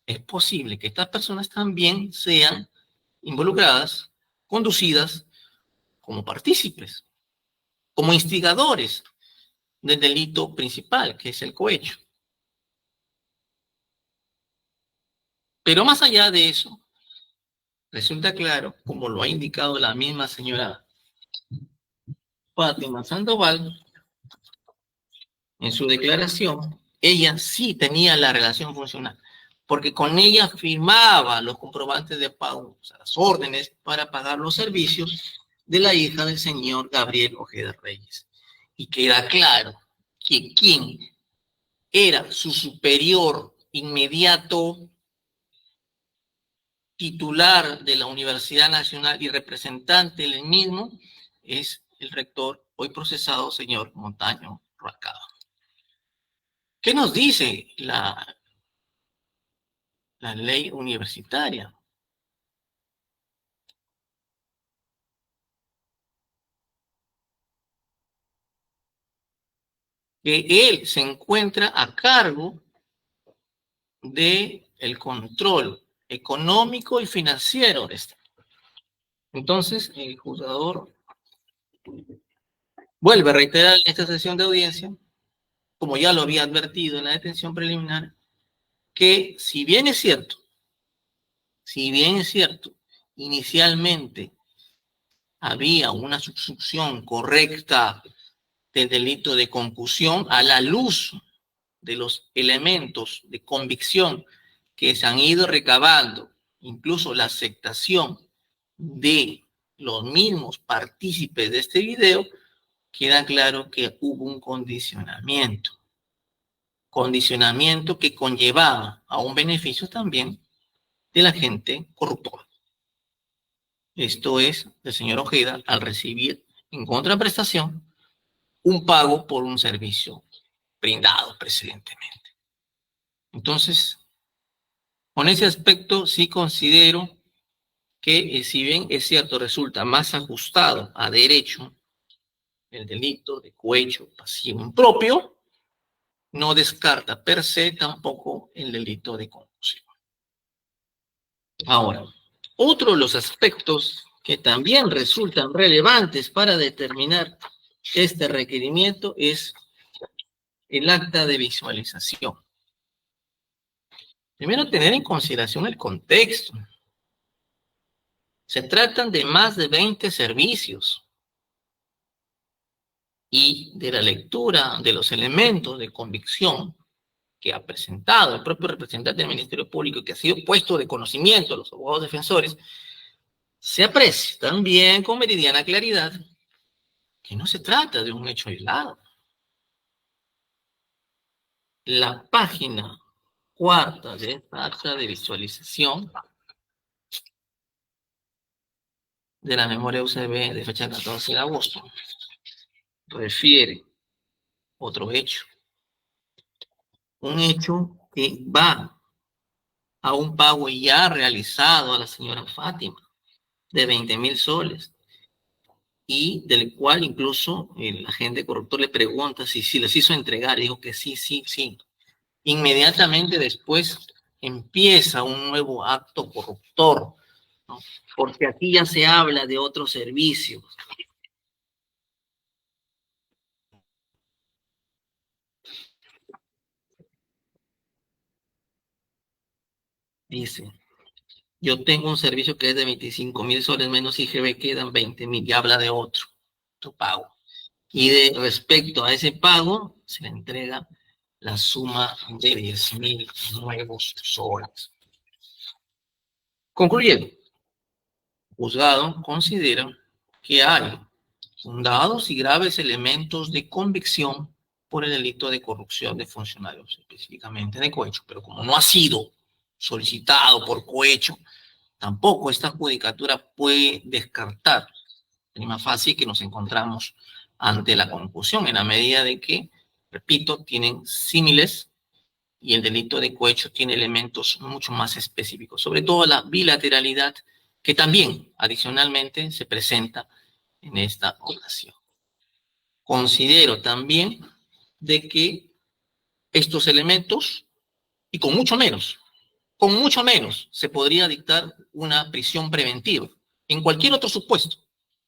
es posible que estas personas también sean involucradas, conducidas como partícipes, como instigadores del delito principal, que es el cohecho. Pero más allá de eso, resulta claro, como lo ha indicado la misma señora Fátima Sandoval, en su declaración, ella sí tenía la relación funcional, porque con ella firmaba los comprobantes de pago, o sea, las órdenes para pagar los servicios de la hija del señor Gabriel Ojeda Reyes. Y queda claro que quien era su superior inmediato, titular de la Universidad Nacional y representante del mismo, es el rector hoy procesado, señor Montaño Rubalcaba. ¿Qué nos dice la ley universitaria? Que él se encuentra a cargo del control económico y financiero de este. Entonces, el juzgador vuelve a reiterar en esta sesión de audiencia, como ya lo había advertido en la detención preliminar, que si bien es cierto, inicialmente había una subsunción correcta del delito de concusión a la luz de los elementos de convicción que se han ido recabando, incluso la aceptación de los mismos partícipes de este video, queda claro que hubo un condicionamiento que conllevaba a un beneficio también de la gente corruptora. Esto es, el señor Ojeda, al recibir en contraprestación un pago por un servicio brindado precedentemente. Entonces, con ese aspecto sí considero que, si bien es cierto, resulta más ajustado a derecho el delito de cohecho pasivo impropio, no descarta per se tampoco el delito de concusión. Ahora, otro de los aspectos que también resultan relevantes para determinar este requerimiento es el acta de visualización. Primero, tener en consideración el contexto. Se tratan de más de 20 servicios y de la lectura de los elementos de convicción que ha presentado el propio representante del Ministerio Público y que ha sido puesto de conocimiento a los abogados defensores, se aprecia también con meridiana claridad que no se trata de un hecho aislado. La página 4 de esta acta de visualización de la memoria UCB de fecha 14 de agosto refiere otro hecho. Un hecho que va a un pago ya realizado a la señora Fátima de 20.000 soles y del cual incluso el agente corruptor le pregunta si les hizo entregar. Dijo que sí. Inmediatamente después empieza un nuevo acto corruptor, ¿no? Porque aquí ya se habla de otros servicios. Dice, yo tengo un servicio que es de 25.000 soles menos IGB, quedan 20.000, ya habla de otro pago. Y respecto a ese pago, se le entrega la suma de 10.000 nuevos soles. Concluyendo, el juzgado considera que hay fundados y graves elementos de convicción por el delito de corrupción de funcionarios, específicamente de cohecho, pero como no ha sido solicitado por cohecho, tampoco esta judicatura puede descartar prima facie que nos encontramos ante la concusión, en la medida de que, repito, tienen símiles y el delito de cohecho tiene elementos mucho más específicos, sobre todo la bilateralidad, que también adicionalmente se presenta en esta ocasión. Considero también de que estos elementos, y con mucho menos, se podría dictar una prisión preventiva. En cualquier otro supuesto,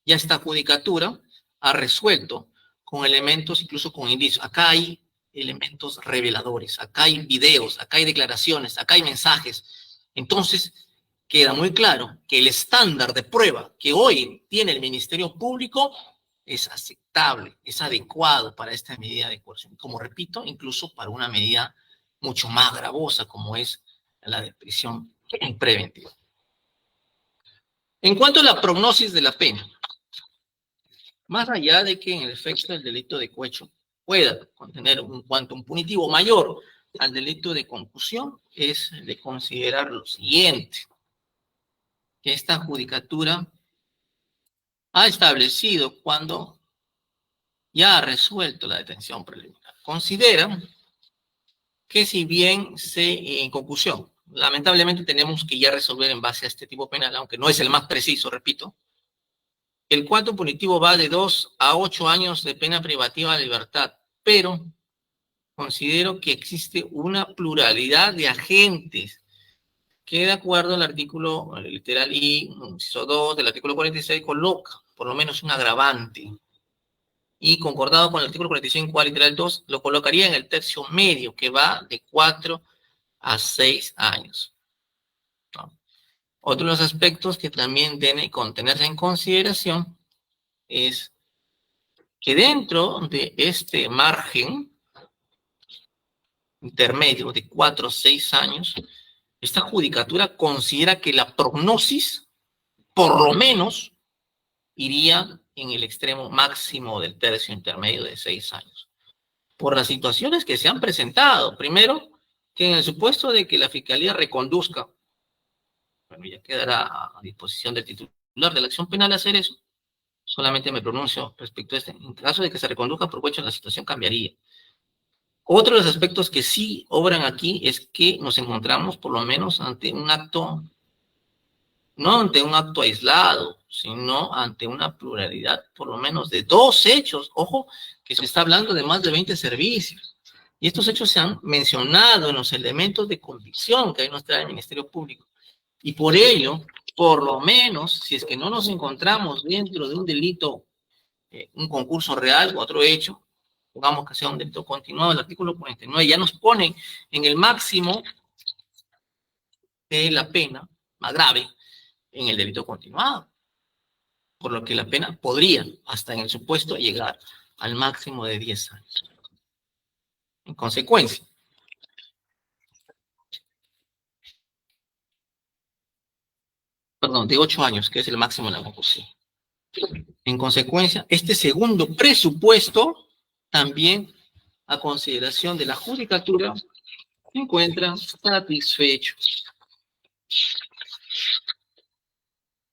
ya esta judicatura ha resuelto con elementos, incluso con indicios. Acá hay elementos reveladores, acá hay videos, acá hay declaraciones, acá hay mensajes. Entonces, queda muy claro que el estándar de prueba que hoy tiene el Ministerio Público es aceptable, es adecuado para esta medida de coerción. Como repito, incluso para una medida mucho más gravosa como es la de prisión preventiva. En cuanto a la prognosis de la pena, más allá de que en el efecto del delito de cohecho pueda contener un quantum punitivo mayor al delito de concusión, es de considerar lo siguiente, que esta judicatura ha establecido cuando ya ha resuelto la detención preliminar. Considera que si bien en concusión, lamentablemente tenemos que ya resolver en base a este tipo penal, aunque no es el más preciso, repito, el quantum punitivo va de 2 a 8 años de pena privativa de libertad, pero considero que existe una pluralidad de agentes que, de acuerdo al artículo literal I, inciso 2 del artículo 46, coloca por lo menos un agravante, y concordado con el artículo 45, literal 2, lo colocaría en el tercio medio, que va de 4 a 6 años. ¿No? Otro de los aspectos que también deben contenerse en consideración es que dentro de este margen intermedio de 4 a 6 años, esta judicatura considera que la prognosis, por lo menos, iría en el extremo máximo del tercio intermedio de 6 años. Por las situaciones que se han presentado. Primero, que en el supuesto de que la Fiscalía reconduzca, bueno, ya quedará a disposición del titular de la acción penal hacer eso. Solamente me pronuncio respecto a este. En caso de que se reconduzca por cohecho, la situación cambiaría. Otro de los aspectos que sí obran aquí es que nos encontramos por lo menos ante un acto, no ante un acto aislado, sino ante una pluralidad por lo menos de 2 hechos. Ojo, que se está hablando de más de 20 servicios. Y estos hechos se han mencionado en los elementos de convicción que ahí nos trae el Ministerio Público. Y por ello, por lo menos, si es que no nos encontramos dentro de un delito, un concurso real o otro hecho, pongamos que sea un delito continuado, el artículo 49 ya nos pone en el máximo de la pena más grave en el delito continuado, por lo que la pena podría, hasta en el supuesto, llegar al máximo de 10 años. En consecuencia, perdón, de 8 años, que es el máximo de la concusión. En consecuencia, este segundo presupuesto, también a consideración de la judicatura, se encuentra satisfecho.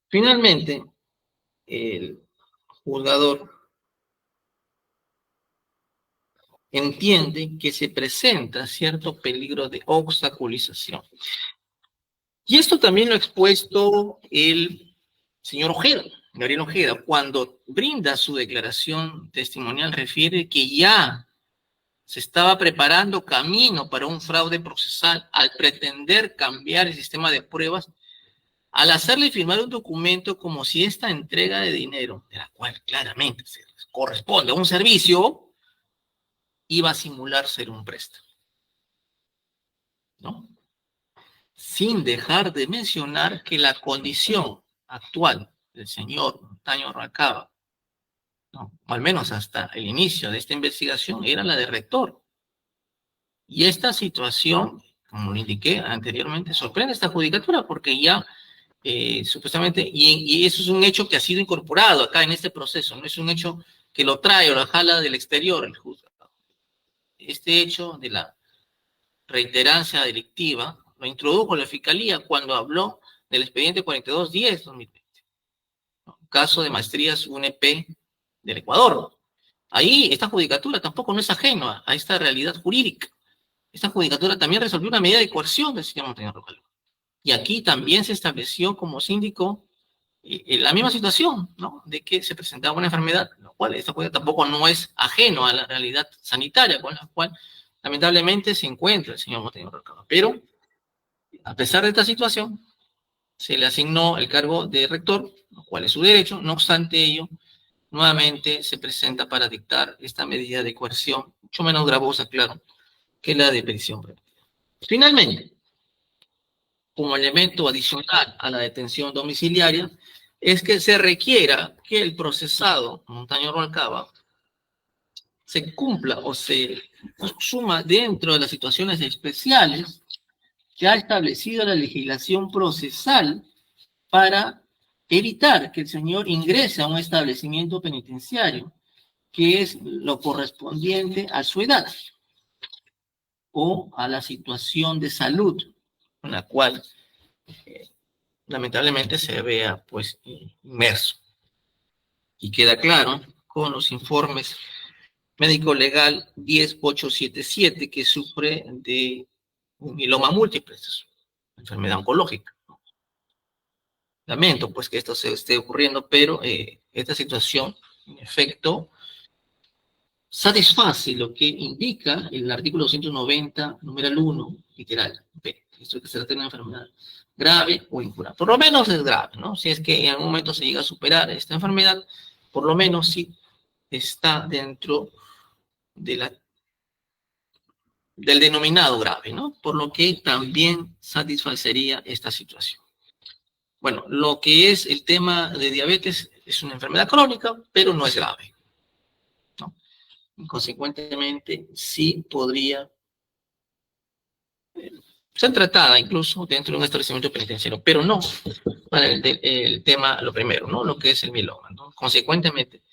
Finalmente, el juzgador entiende que se presenta cierto peligro de obstaculización. Y esto también lo ha expuesto el señor Ojeda, Gabriel Ojeda, cuando brinda su declaración testimonial, refiere que ya se estaba preparando camino para un fraude procesal al pretender cambiar el sistema de pruebas, al hacerle firmar un documento como si esta entrega de dinero, de la cual claramente se corresponde a un servicio, iba a simular ser un préstamo, ¿no? Sin dejar de mencionar que la condición actual del señor Montaño Rubalcaba, ¿no?, o al menos hasta el inicio de esta investigación, era la de rector. Y esta situación, como lo indiqué anteriormente, sorprende a esta judicatura porque ya supuestamente, y eso es un hecho que ha sido incorporado acá en este proceso, no es un hecho que lo trae o lo jala del exterior el juzgado. Este hecho de la reiterancia delictiva lo introdujo la Fiscalía cuando habló del expediente 4210-2020, ¿no? Caso de maestrías UNP del Ecuador. Ahí esta judicatura tampoco no es ajena a esta realidad jurídica. Esta judicatura también resolvió una medida de coerción del señor Montaño Roca. Y aquí también se estableció como síndico la misma situación, ¿no? De que se presentaba una enfermedad, lo cual esta jueza tampoco no es ajeno a la realidad sanitaria con la cual lamentablemente se encuentra el señor Montaño Roca. Pero, a pesar de esta situación, se le asignó el cargo de rector, lo cual es su derecho. No obstante ello, nuevamente se presenta para dictar esta medida de coerción, mucho menos gravosa, claro, que la de prisión preventiva. Finalmente, como elemento adicional a la detención domiciliaria, es que se requiera que el procesado Montaño Rubalcaba se cumpla o se suma dentro de las situaciones especiales que ha establecido la legislación procesal para evitar que el señor ingrese a un establecimiento penitenciario, que es lo correspondiente a su edad o a la situación de salud en la cual lamentablemente se vea pues inmerso. Y queda claro con los informes médico-legal 10877 que sufre de un mieloma múltiple, enfermedad oncológica. Lamento pues que esto se esté ocurriendo, pero esta situación, en efecto, satisface lo que indica el artículo 290, numeral 1, literal B. Esto es que se trata de una enfermedad grave o incurable. Por lo menos es grave, ¿no? Si es que en algún momento se llega a superar esta enfermedad, por lo menos sí está dentro de del denominado grave, ¿no? Por lo que también satisfacería esta situación. Bueno, lo que es el tema de diabetes es una enfermedad crónica, pero no es grave, ¿no? Y consecuentemente, sí podría ser tratada incluso dentro de un establecimiento penitenciario, pero no para el tema, lo primero, ¿no? Lo que es el mieloma, ¿no? Consecuentemente,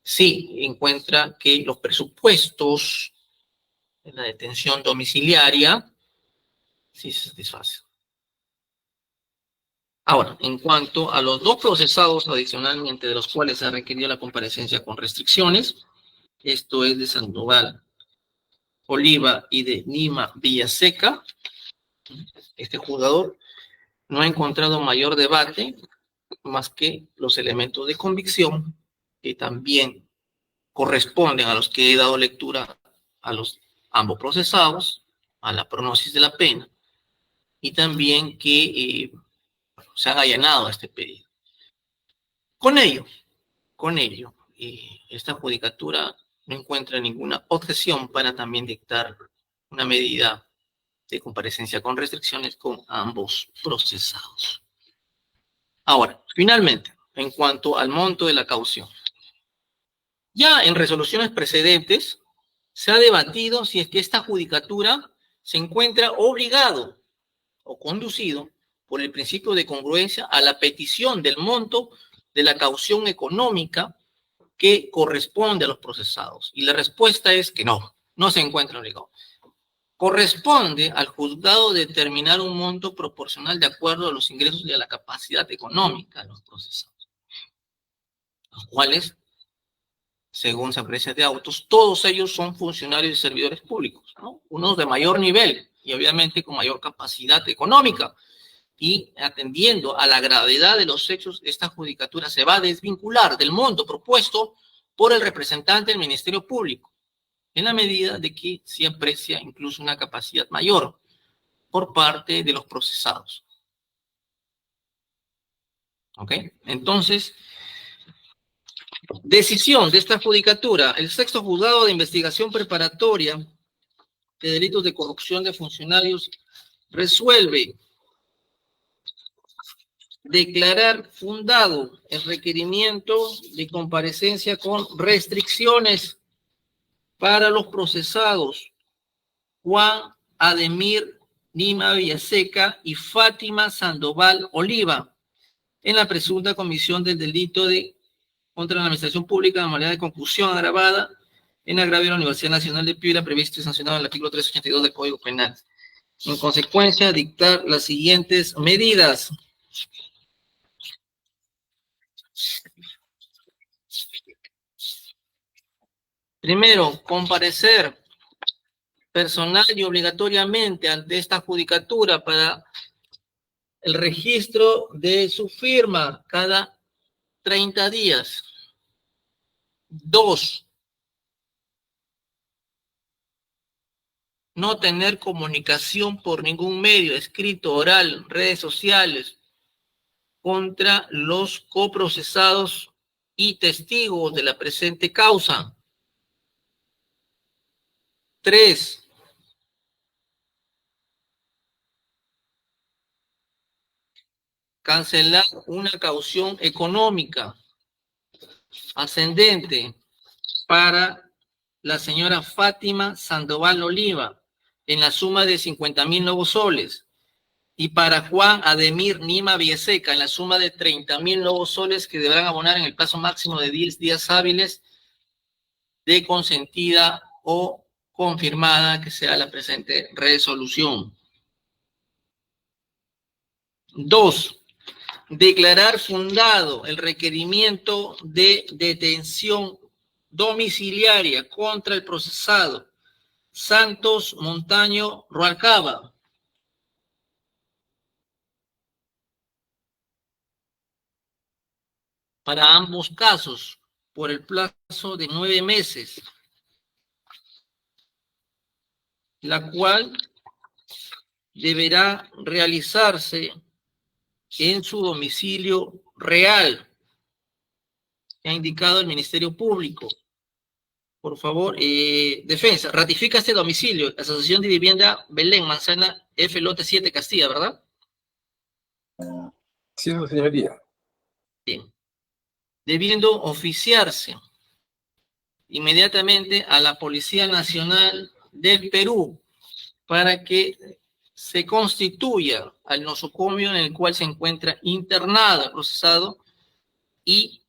sí encuentra que los presupuestos de la detención domiciliaria sí se satisfacen. Ahora, en cuanto a los dos procesados adicionalmente de los cuales se ha requerido la comparecencia con restricciones, esto es de Sandoval Oliva y de Nima Villaseca, este juzgador no ha encontrado mayor debate más que los elementos de convicción que también corresponden a los que he dado lectura a los ambos procesados, a la pronosis de la pena, y también que se han allanado a este pedido. Con ello, esta judicatura no encuentra ninguna objeción para también dictar una medida de comparecencia con restricciones con ambos procesados. Ahora, finalmente, en cuanto al monto de la caución, ya en resoluciones precedentes se ha debatido si es que esta judicatura se encuentra obligado o conducido por el principio de congruencia a la petición del monto de la caución económica que corresponde a los procesados. Y la respuesta es que no, no se encuentra obligado. Corresponde al juzgado determinar un monto proporcional de acuerdo a los ingresos y a la capacidad económica de los procesados, los cuales, según se aprecia de autos, todos ellos son funcionarios y servidores públicos, ¿no? Unos de mayor nivel y obviamente con mayor capacidad económica. Y atendiendo a la gravedad de los hechos, esta judicatura se va a desvincular del monto propuesto por el representante del Ministerio Público, en la medida de que se aprecia incluso una capacidad mayor por parte de los procesados. ¿Ok? Entonces, decisión de esta judicatura. El sexto juzgado de investigación preparatoria de delitos de corrupción de funcionarios resuelve declarar fundado el requerimiento de comparecencia con restricciones para los procesados Juan Ademir Nima Villaseca y Fátima Sandoval Oliva en la presunta comisión del delito contra la administración pública de manera de concusión agravada en agravio de la Universidad Nacional de Piura, previsto y sancionado en el artículo 382 del Código Penal. En consecuencia, dictar las siguientes medidas. Primero, comparecer personal y obligatoriamente ante esta judicatura para el registro de su firma cada 30 días. 2, no tener comunicación por ningún medio, escrito, oral, redes sociales, contra los coprocesados y testigos de la presente causa. 3, cancelar una caución económica ascendente para la señora Fátima Sandoval Oliva en la suma de 50.000 nuevos soles, y para Juan Ademir Nima Vieseca en la suma de 30.000 nuevos soles que deberán abonar en el plazo máximo de 10 días hábiles de consentida o confirmada que sea la presente resolución. 2, declarar fundado el requerimiento de detención domiciliaria contra el procesado Santos Montaño Rualcaba para ambos casos por el plazo de 9 meses, la cual deberá realizarse en su domicilio real, que ha indicado el Ministerio Público. Por favor, defensa, ratifica este domicilio, Asociación de Vivienda Belén, Manzana F. Lote 7, Castilla, ¿verdad? Sí, señoría. Bien. Debiendo oficiarse inmediatamente a la Policía Nacional del Perú para que se constituya al nosocomio en el cual se encuentra internado el procesado y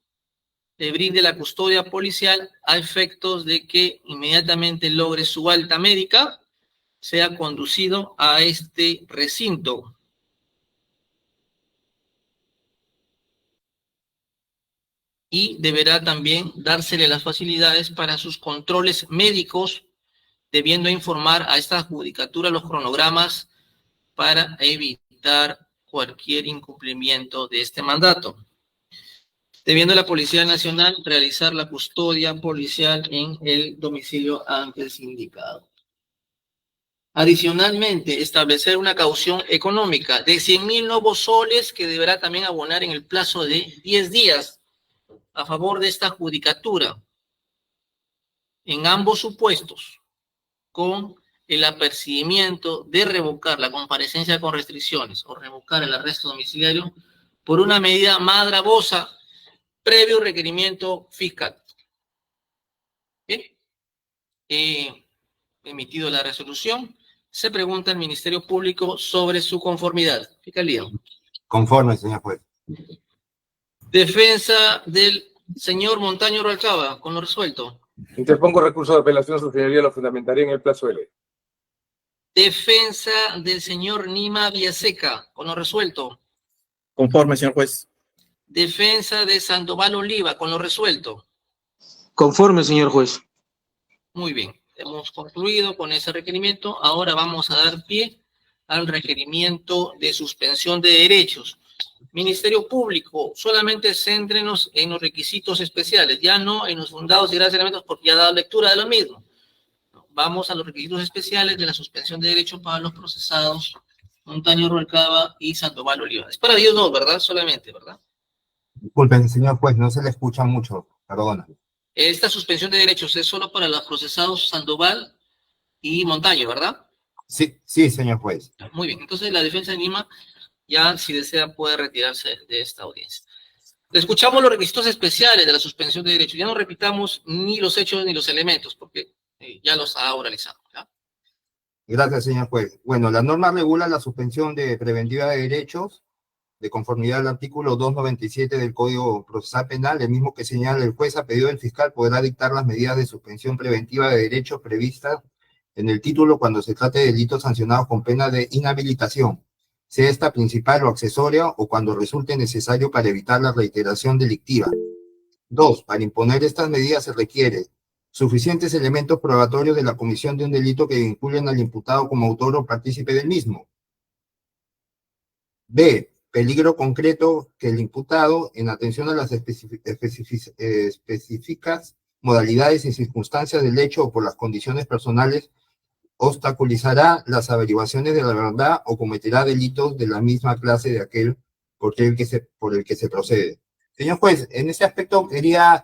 le brinde la custodia policial a efectos de que inmediatamente logre su alta médica, sea conducido a este recinto. Y deberá también dársele las facilidades para sus controles médicos, debiendo informar a esta judicatura los cronogramas para evitar cualquier incumplimiento de este mandato. Debiendo la Policía Nacional realizar la custodia policial en el domicilio antes indicado. Adicionalmente, establecer una caución económica de 100.000 nuevos soles que deberá también abonar en el plazo de 10 días a favor de esta judicatura en ambos supuestos, con el apercibimiento de revocar la comparecencia con restricciones o revocar el arresto domiciliario por una medida más gravosa previo requerimiento fiscal. Bien, emitido la resolución, se pregunta al Ministerio Público sobre su conformidad. Fiscalía. Conforme, señor juez. Defensa del señor Montaño Rualcaba, con lo resuelto. Interpongo recurso de apelación, su señoría lo fundamentaría en el plazo de ley. Defensa del señor Nima Villaseca, con lo resuelto. Conforme, señor juez. Defensa de Sandoval Oliva, con lo resuelto. Conforme, señor juez. Muy bien, hemos concluido con ese requerimiento. Ahora vamos a dar pie al requerimiento de suspensión de derechos. Ministerio Público, solamente céntrenos en los requisitos especiales, ya no en los fundados y graves elementos, porque ya ha dado lectura de lo mismo. Vamos a los requisitos especiales de la suspensión de derechos para los procesados Montaño Rualcaba y Sandoval Oliva. Es para ellos dos, ¿verdad? Solamente, ¿verdad? Disculpen, señor juez, no se le escucha mucho, perdona. Esta suspensión de derechos es solo para los procesados Sandoval y Montaño, ¿verdad? Sí, sí, señor juez. Muy bien, entonces la defensa de Nima ya, si desea, puede retirarse de esta audiencia. Escuchamos los requisitos especiales de la suspensión de derechos. Ya no repitamos ni los hechos ni los elementos, porque ya los ha oralizado, ¿ya? Gracias, señor juez. Bueno, la norma regula la suspensión de preventiva de derechos de conformidad al artículo 297 del Código Procesal Penal, el mismo que señala el juez a pedido del fiscal podrá dictar las medidas de suspensión preventiva de derechos previstas en el título cuando se trate de delitos sancionados con pena de inhabilitación, sea esta principal o accesoria o cuando resulte necesario para evitar la reiteración delictiva. 2. Para imponer estas medidas se requiere suficientes elementos probatorios de la comisión de un delito que vinculen al imputado como autor o partícipe del mismo. B. Peligro concreto que el imputado, en atención a las específicas modalidades y circunstancias del hecho o por las condiciones personales, obstaculizará las averiguaciones de la verdad o cometerá delitos de la misma clase de aquel por el que se procede. Señor juez, en ese aspecto quería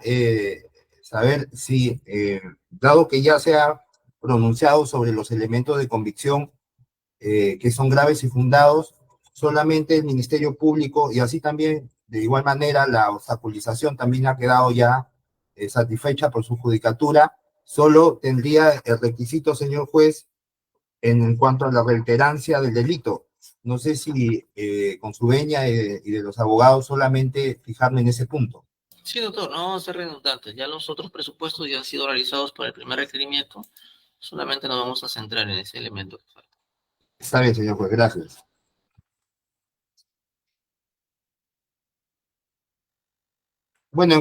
saber si, dado que ya se ha pronunciado sobre los elementos de convicción que son graves y fundados, solamente el Ministerio Público, y así también, de igual manera, la obstaculización también ha quedado ya satisfecha por su judicatura, solo tendría el requisito, señor juez, en cuanto a la reiterancia del delito. No sé si con su venia y de los abogados solamente fijarme en ese punto. Sí, doctor, no vamos a ser redundantes. Ya los otros presupuestos ya han sido realizados por el primer requerimiento. Solamente nos vamos a centrar en ese elemento que falta. Está bien, señor juez, gracias. Bueno,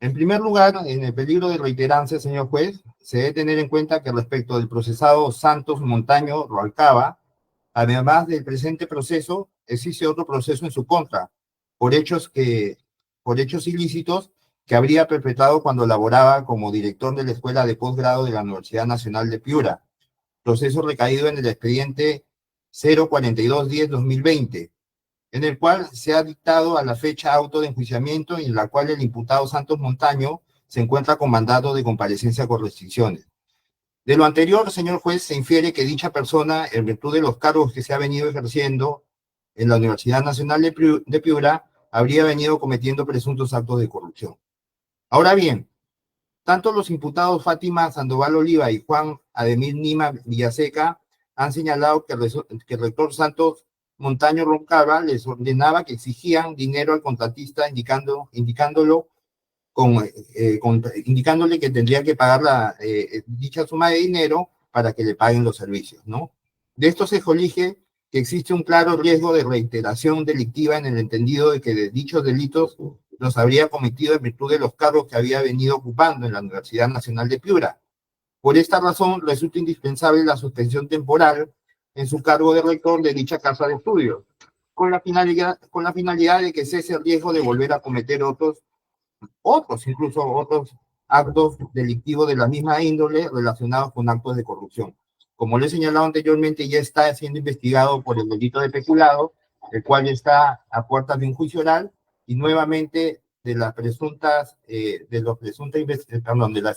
en primer lugar, en el peligro de reiterancia, señor juez, se debe tener en cuenta que respecto del procesado Santos Montaño Rualcaba, además del presente proceso, existe otro proceso en su contra, por hechos ilícitos que habría perpetrado cuando laboraba como director de la Escuela de Posgrado de la Universidad Nacional de Piura, proceso recaído en el expediente 04210-2020, en el cual se ha dictado a la fecha auto de enjuiciamiento y en la cual el imputado Santos Montaño se encuentra con mandato de comparecencia con restricciones. De lo anterior, señor juez, se infiere que dicha persona, en virtud de los cargos que se ha venido ejerciendo en la Universidad Nacional de Piura, habría venido cometiendo presuntos actos de corrupción. Ahora bien, tanto los imputados Fátima Sandoval Oliva y Juan Ademir Nima Villaseca han señalado que el rector Santos Montaño Roncaba les ordenaba que exigían dinero al contratista, indicándole que tendría que pagar dicha suma de dinero para que le paguen los servicios, ¿no? De esto se colige que existe un claro riesgo de reiteración delictiva en el entendido de que de dichos delitos los habría cometido en virtud de los cargos que había venido ocupando en la Universidad Nacional de Piura. Por esta razón, resulta indispensable la suspensión temporal en su cargo de rector de dicha casa de estudios, con la finalidad de que cese el riesgo de volver a cometer otros actos delictivos de la misma índole relacionados con actos de corrupción. Como le he señalado anteriormente, ya está siendo investigado por el delito de peculado, el cual está a puertas de un juicio oral, y nuevamente de las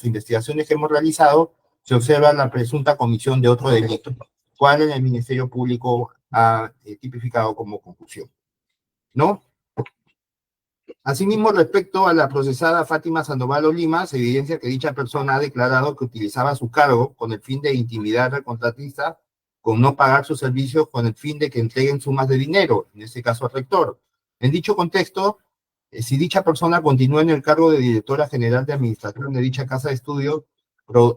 investigaciones que hemos realizado, se observa la presunta comisión de otro delito, cual en el Ministerio Público ha tipificado como concusión, ¿no? Asimismo, respecto a la procesada Fátima Sandoval Olima, se evidencia que dicha persona ha declarado que utilizaba su cargo con el fin de intimidar al contratista con no pagar sus servicios con el fin de que entreguen sumas de dinero, en este caso al rector. En dicho contexto, si dicha persona continúa en el cargo de directora general de administración de dicha casa de estudios,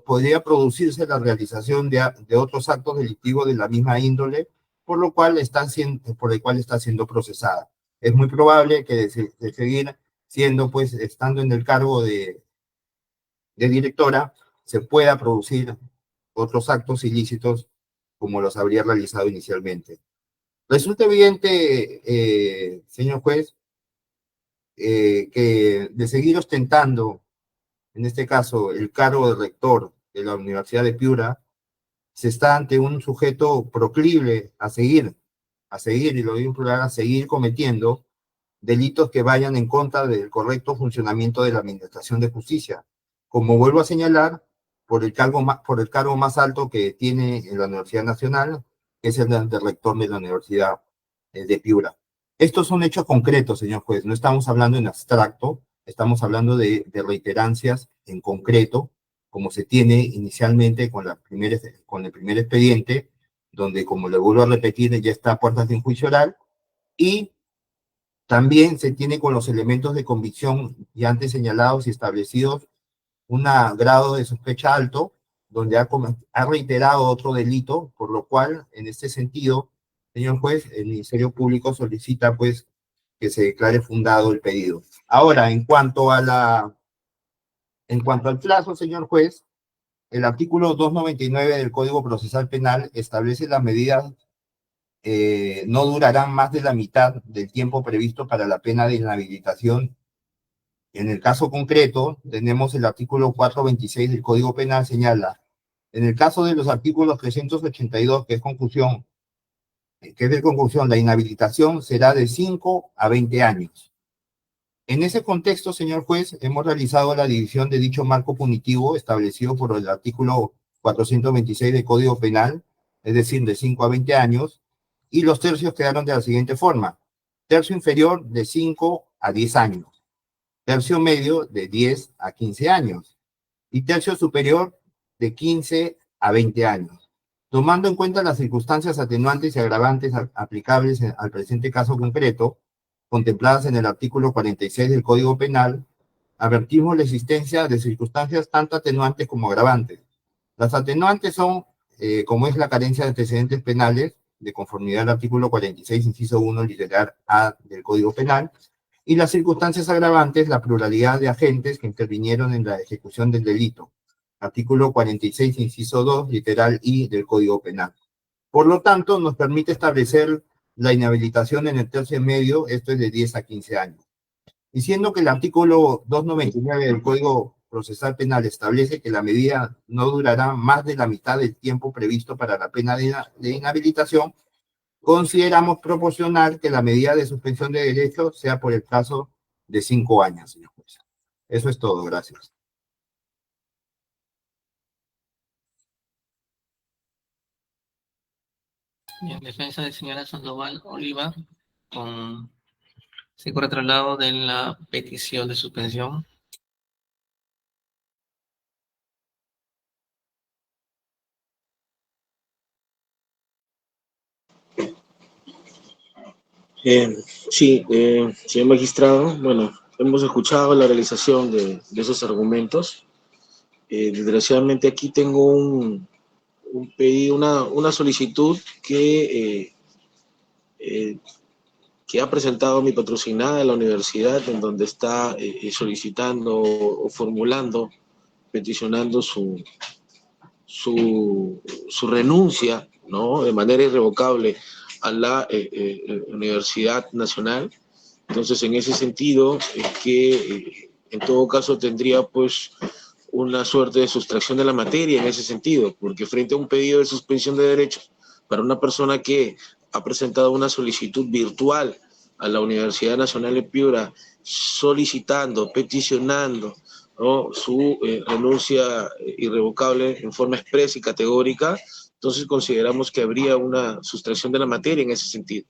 podría producirse la realización de otros actos delictivos de la misma índole, por el cual está siendo procesada. Es muy probable que de seguir siendo, pues, estando en el cargo de directora, se pueda producir otros actos ilícitos como los habría realizado inicialmente. Resulta evidente, señor juez, que de seguir ostentando, en este caso, el cargo de rector de la Universidad de Piura, se está ante un sujeto proclive a seguir, y lo digo en plural, a seguir cometiendo delitos que vayan en contra del correcto funcionamiento de la Administración de Justicia. Como vuelvo a señalar, por el cargo más alto que tiene en la Universidad Nacional, que es el de rector de la Universidad de Piura. Estos son hechos concretos, señor juez, no estamos hablando en abstracto, estamos hablando de reiterancias en concreto, como se tiene inicialmente con el primer expediente, donde, como le vuelvo a repetir, ya está a puertas de un juicio oral, y también se tiene con los elementos de convicción ya antes señalados y establecidos un grado de sospecha alto, donde ha reiterado otro delito, por lo cual, en este sentido, señor juez, el Ministerio Público solicita, pues, que se declare fundado el pedido. Ahora, en cuanto al plazo, señor juez, el artículo 299 del Código Procesal Penal establece las medidas no durarán más de la mitad del tiempo previsto para la pena de inhabilitación. En el caso concreto, tenemos el artículo 426 del Código Penal, señala, en el caso de los artículos 382, que es de conclusión, la inhabilitación será de 5 a 20 años. En ese contexto, señor juez, hemos realizado la división de dicho marco punitivo establecido por el artículo 426 del Código Penal, es decir, de 5 a 20 años, y los tercios quedaron de la siguiente forma. Tercio inferior de 5 a 10 años. Tercio medio de 10 a 15 años. Y tercio superior de 15 a 20 años. Tomando en cuenta las circunstancias atenuantes y agravantes aplicables al presente caso concreto, contempladas en el artículo 46 del Código Penal, advertimos la existencia de circunstancias tanto atenuantes como agravantes. Las atenuantes son, como es la carencia de antecedentes penales, de conformidad al artículo 46, inciso 1, literal A del Código Penal, y las circunstancias agravantes, la pluralidad de agentes que intervinieron en la ejecución del delito, artículo 46, inciso 2, literal I del Código Penal. Por lo tanto, nos permite establecer la inhabilitación en el tercio medio, esto es de 10 a 15 años. Diciendo que el artículo 299 del Código Procesal Penal establece que la medida no durará más de la mitad del tiempo previsto para la pena de inhabilitación, consideramos proporcional que la medida de suspensión de derechos sea por el plazo de 5 años, señor juez. Eso es todo, gracias. En defensa de señora Sandoval Oliva, se corre traslado de la petición de suspensión. Sí, señor magistrado, bueno, hemos escuchado la realización de esos argumentos. Desgraciadamente aquí tengo un pedido, una solicitud que ha presentado mi patrocinada de la universidad, en donde está solicitando o formulando, peticionando su renuncia, ¿no?, de manera irrevocable a la Universidad Nacional. Entonces, en ese sentido, en todo caso tendría pues una suerte de sustracción de la materia en ese sentido, porque frente a un pedido de suspensión de derechos para una persona que ha presentado una solicitud virtual a la Universidad Nacional de Piura, solicitando, peticionando, ¿no?, su renuncia irrevocable en forma expresa y categórica, entonces consideramos que habría una sustracción de la materia en ese sentido.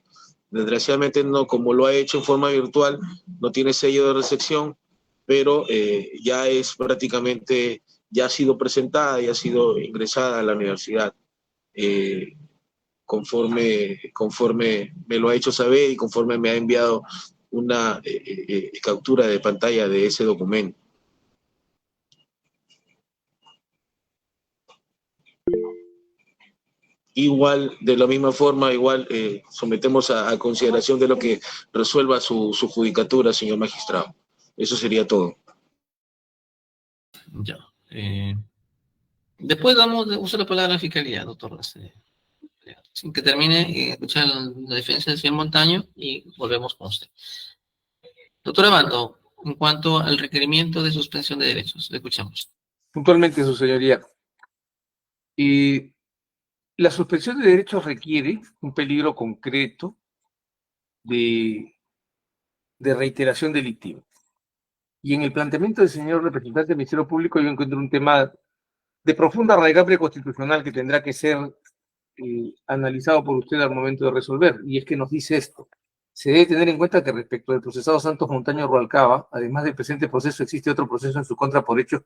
Desgraciadamente, no, como lo ha hecho en forma virtual, no tiene sello de recepción, pero ya es prácticamente, ya ha sido presentada y ha sido ingresada a la universidad conforme me lo ha hecho saber y conforme me ha enviado una captura de pantalla de ese documento. Igual, de la misma forma, igual sometemos a consideración de lo que resuelva su judicatura, señor magistrado. Eso sería todo. Ya. Después damos uso de la palabra a la Fiscalía, doctor. Sin que termine, escuchar la defensa del señor Montaño y volvemos con usted. Doctor Abanto, en cuanto al requerimiento de suspensión de derechos, le escuchamos. Puntualmente, su señoría. La suspensión de derechos requiere un peligro concreto de reiteración delictiva. Y en el planteamiento del señor representante del Ministerio Público yo encuentro un tema de profunda raigambre constitucional que tendrá que ser analizado por usted al momento de resolver. Y es que nos dice esto. Se debe tener en cuenta que respecto del procesado Santos Montaño Rubalcaba, además del presente proceso, existe otro proceso en su contra por hechos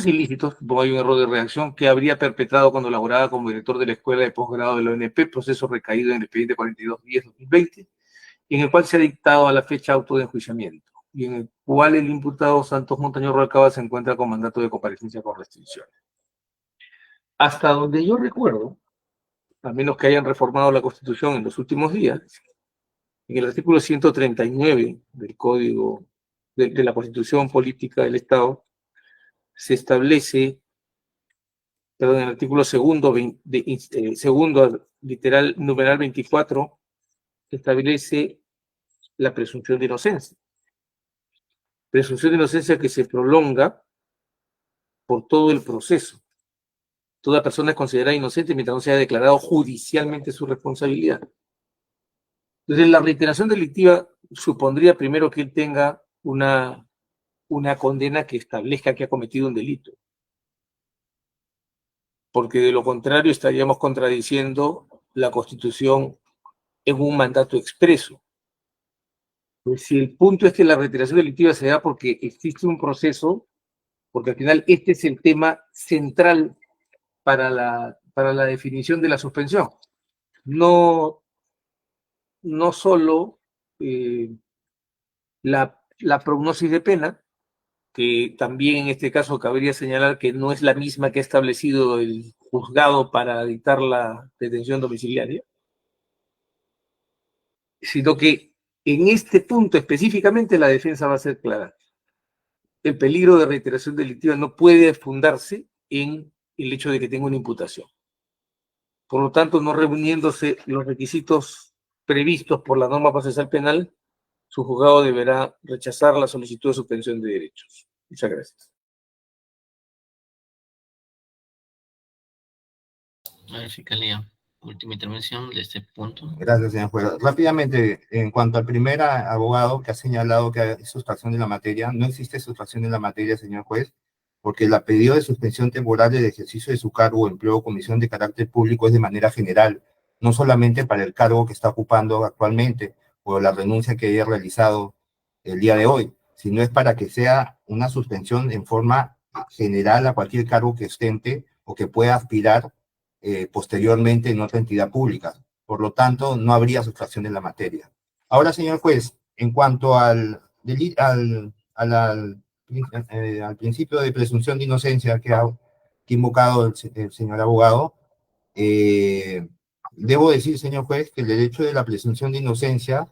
ilícitos, supongo hay un error de redacción, que habría perpetrado cuando laboraba como director de la Escuela de Posgrado de la ONP, proceso recaído en el expediente 4210-2020, y en el cual se ha dictado a la fecha auto de enjuiciamiento. Y en el cual el imputado Santos Montaño Rubalcaba se encuentra con mandato de comparecencia con restricciones. Hasta donde yo recuerdo, a menos que hayan reformado la Constitución en los últimos días, en el artículo 139 del Código de la Constitución Política del Estado, se establece, perdón, en el artículo segundo, literal, numeral 24, se establece la presunción de inocencia. Presunción de inocencia que se prolonga por todo el proceso. Toda persona es considerada inocente mientras no se haya declarado judicialmente su responsabilidad. Entonces, la reiteración delictiva supondría primero que él tenga una condena que establezca que ha cometido un delito. Porque de lo contrario estaríamos contradiciendo la Constitución en un mandato expreso. Pues si el punto es que la reiteración delictiva se da porque existe un proceso, porque al final este es el tema central para la definición de la suspensión. No solo la prognosis de pena, que también en este caso cabría señalar que no es la misma que ha establecido el juzgado para dictar la detención domiciliaria, sino que en este punto específicamente la defensa va a ser clara. El peligro de reiteración delictiva no puede fundarse en el hecho de que tenga una imputación. Por lo tanto, no reuniéndose los requisitos previstos por la norma procesal penal, su juzgado deberá rechazar la solicitud de suspensión de derechos. Muchas gracias. A ver, Fiscalía, última intervención de este punto. Gracias, señor juez. Rápidamente, en cuanto al primer abogado que ha señalado que hay sustracción de la materia, no existe sustracción de la materia, señor juez, porque el pedido de suspensión temporal del ejercicio de su cargo, empleo o comisión de carácter público es de manera general, no solamente para el cargo que está ocupando actualmente o la renuncia que haya realizado el día de hoy, sino es para que sea una suspensión en forma general a cualquier cargo que ostente o que pueda aspirar posteriormente en otra entidad pública. Por lo tanto, no habría sustracción de la materia. Ahora, señor juez, en cuanto al principio de presunción de inocencia que ha invocado el señor abogado, debo decir, señor juez, que el derecho de la presunción de inocencia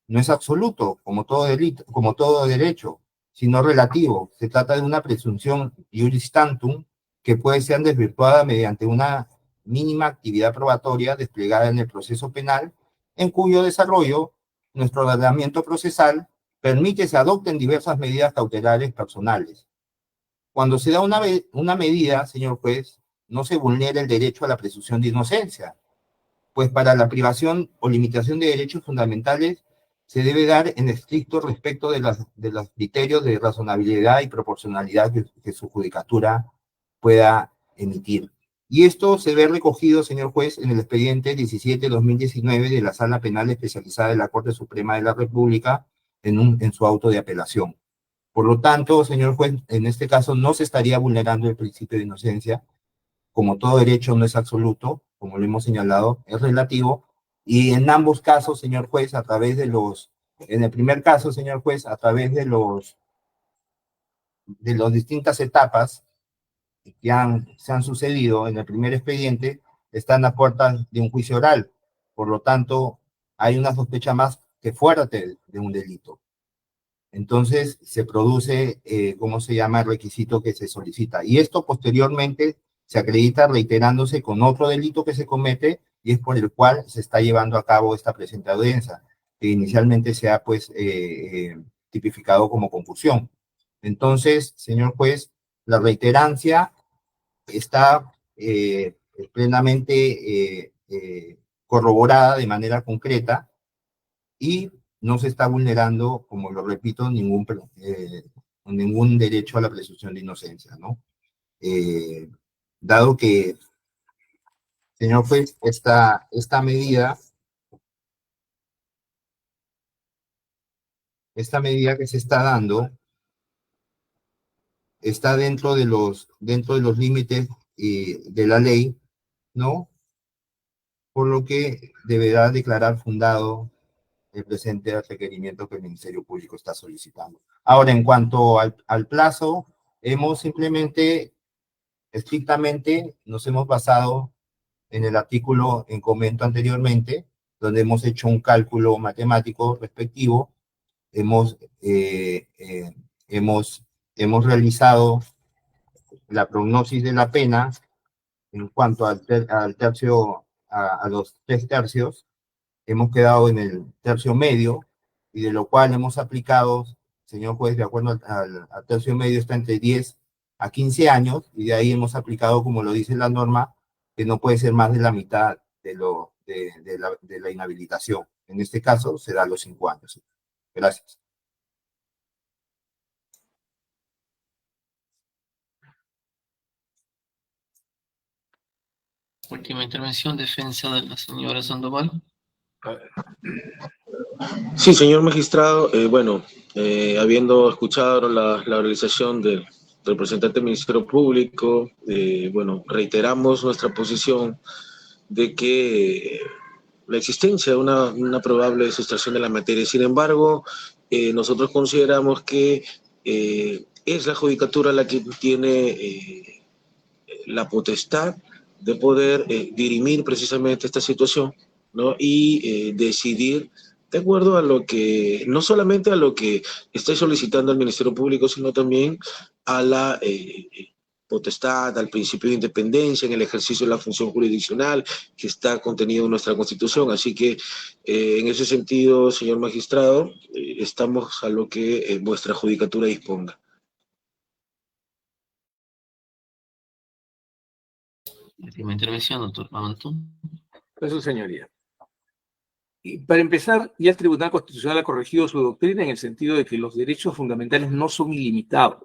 no es absoluto, como todo delito, como todo derecho, sino relativo. Se trata de una presunción iuris tantum que puede ser desvirtuada mediante una mínima actividad probatoria desplegada en el proceso penal, en cuyo desarrollo nuestro ordenamiento procesal permite se adopten diversas medidas cautelares personales. Cuando se da una medida, señor juez, no se vulnera el derecho a la presunción de inocencia, pues para la privación o limitación de derechos fundamentales se debe dar en estricto respecto de los criterios de razonabilidad y proporcionalidad que su judicatura pueda emitir. Y esto se ve recogido, señor juez, en el expediente 17-2019 de la Sala Penal Especializada de la Corte Suprema de la República en su auto de apelación. Por lo tanto, señor juez, en este caso no se estaría vulnerando el principio de inocencia. Como todo derecho no es absoluto, como lo hemos señalado, es relativo. Y en ambos casos, señor juez, a través de en el primer caso, señor juez, a través de las distintas etapas que se han sucedido en el primer expediente, están a puertas de un juicio oral. Por lo tanto, hay una sospecha más que fuerte de un delito. Entonces, se produce, ¿cómo se llama?, el requisito que se solicita. Y esto posteriormente se acredita reiterándose con otro delito que se comete y es por el cual se está llevando a cabo esta presente audiencia, que inicialmente se ha, pues, tipificado como concusión. Entonces, señor juez, la reiterancia está plenamente corroborada de manera concreta y no se está vulnerando, como lo repito, ningún derecho a la presunción de inocencia, ¿no? Dado que, señor juez, esta medida que se está dando está dentro de los límites de la ley, ¿no? Por lo que deberá declarar fundado el presente requerimiento que el Ministerio Público está solicitando. Ahora, en cuanto al plazo, hemos simplemente, estrictamente, nos hemos basado en el artículo en comento anteriormente, donde hemos hecho un cálculo matemático respectivo, hemos realizado la prognosis de la pena en cuanto al tercio, a los 3 tercios, hemos quedado en el tercio medio, y de lo cual hemos aplicado, señor juez, de acuerdo al tercio medio, está entre 10 a 15 años, y de ahí hemos aplicado, como lo dice la norma, que no puede ser más de la mitad de la inhabilitación. En este caso, será los 5 años. Gracias. Última intervención, defensa de la señora Sandoval. Sí, señor magistrado, habiendo escuchado la realización del representante del Ministerio Público, reiteramos nuestra posición de que la existencia de una probable sustracción de la materia. Sin embargo, nosotros consideramos que es la judicatura la que tiene la potestad de poder dirimir precisamente esta situación, ¿no? Y decidir de acuerdo a lo que, no solamente a lo que está solicitando el Ministerio Público, sino también a la potestad, al principio de independencia en el ejercicio de la función jurisdiccional que está contenido en nuestra Constitución. Así que, en ese sentido, señor magistrado, estamos a lo que vuestra judicatura disponga. Última intervención, doctor Pavanto. Eso, señoría. Y para empezar, ya el Tribunal Constitucional ha corregido su doctrina en el sentido de que los derechos fundamentales no son ilimitados.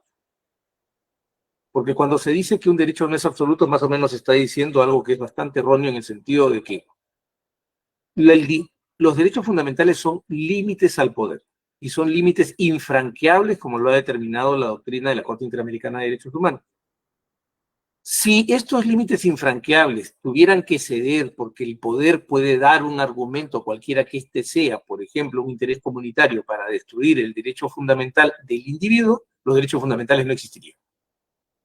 Porque cuando se dice que un derecho no es absoluto, más o menos se está diciendo algo que es bastante erróneo en el sentido de que los derechos fundamentales son límites al poder y son límites infranqueables, como lo ha determinado la doctrina de la Corte Interamericana de Derechos Humanos. Si estos límites infranqueables tuvieran que ceder porque el poder puede dar un argumento, cualquiera que éste sea, por ejemplo, un interés comunitario para destruir el derecho fundamental del individuo, los derechos fundamentales no existirían.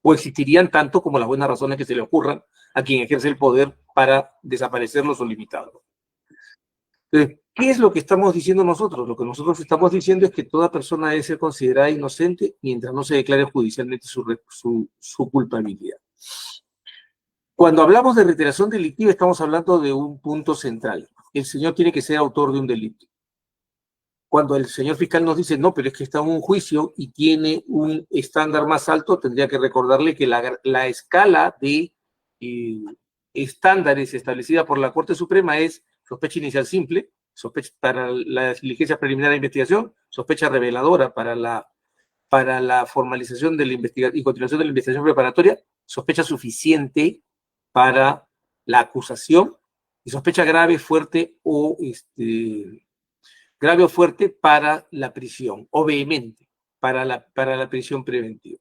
O existirían tanto como las buenas razones que se le ocurran a quien ejerce el poder para desaparecerlos o limitarlos. Entonces, ¿qué es lo que estamos diciendo nosotros? Lo que nosotros estamos diciendo es que toda persona debe ser considerada inocente mientras no se declare judicialmente su culpabilidad. Cuando hablamos de reiteración delictiva, estamos hablando de un punto central. El señor tiene que ser autor de un delito. Cuando el señor fiscal nos dice, no, pero es que está en un juicio y tiene un estándar más alto, tendría que recordarle que la escala de estándares establecida por la Corte Suprema es sospecha inicial simple, sospecha para la diligencia preliminar de investigación, sospecha reveladora para la formalización de la investigación y continuación de la investigación preparatoria, sospecha suficiente para la acusación y sospecha grave, fuerte o grave o fuerte para la prisión, o vehemente para la prisión preventiva.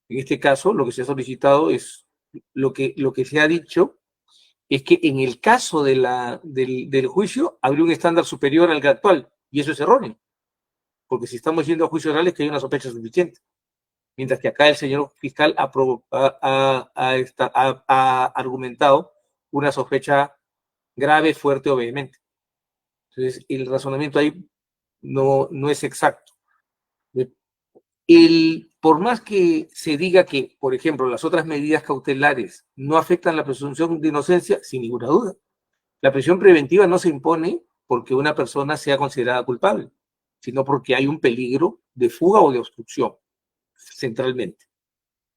En este caso, lo que se ha solicitado es, lo que se ha dicho es que en el caso del juicio habría un estándar superior al actual, y eso es erróneo, porque si estamos yendo a juicios orales que hay una sospecha suficiente, mientras que acá el señor fiscal ha argumentado una sospecha grave, fuerte o vehemente. Entonces, el razonamiento ahí no es exacto. Por más que se diga que, por ejemplo, las otras medidas cautelares no afectan la presunción de inocencia, sin ninguna duda. La prisión preventiva no se impone porque una persona sea considerada culpable, sino porque hay un peligro de fuga o de obstrucción, centralmente.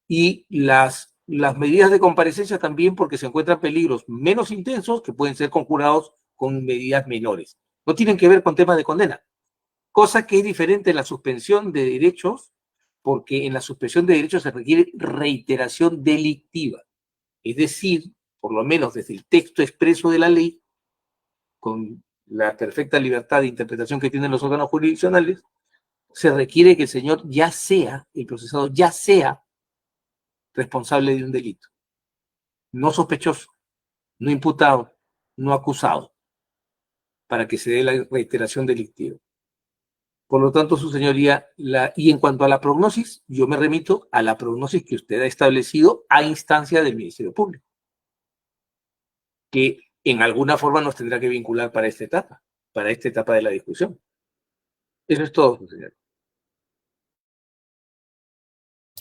Y las medidas de comparecencia también porque se encuentran peligros menos intensos que pueden ser conjurados con medidas menores. No tienen que ver con temas de condena, cosa que es diferente en la suspensión de derechos, porque en la suspensión de derechos se requiere reiteración delictiva. Es decir, por lo menos desde el texto expreso de la ley, con la perfecta libertad de interpretación que tienen los órganos jurisdiccionales, se requiere que el señor ya sea, el procesado ya sea responsable de un delito. No sospechoso, no imputado, no acusado. para que se dé la reiteración delictiva. Por lo tanto, su señoría, y en cuanto a la prognosis, yo me remito a la prognosis que usted ha establecido a instancia del Ministerio Público, que en alguna forma nos tendrá que vincular para esta etapa de la discusión. Eso es todo, su señoría.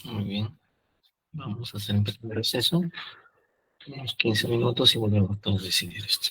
Muy bien. Vamos a hacer un pequeño receso, unos 15 minutos y volvemos a decidir esto.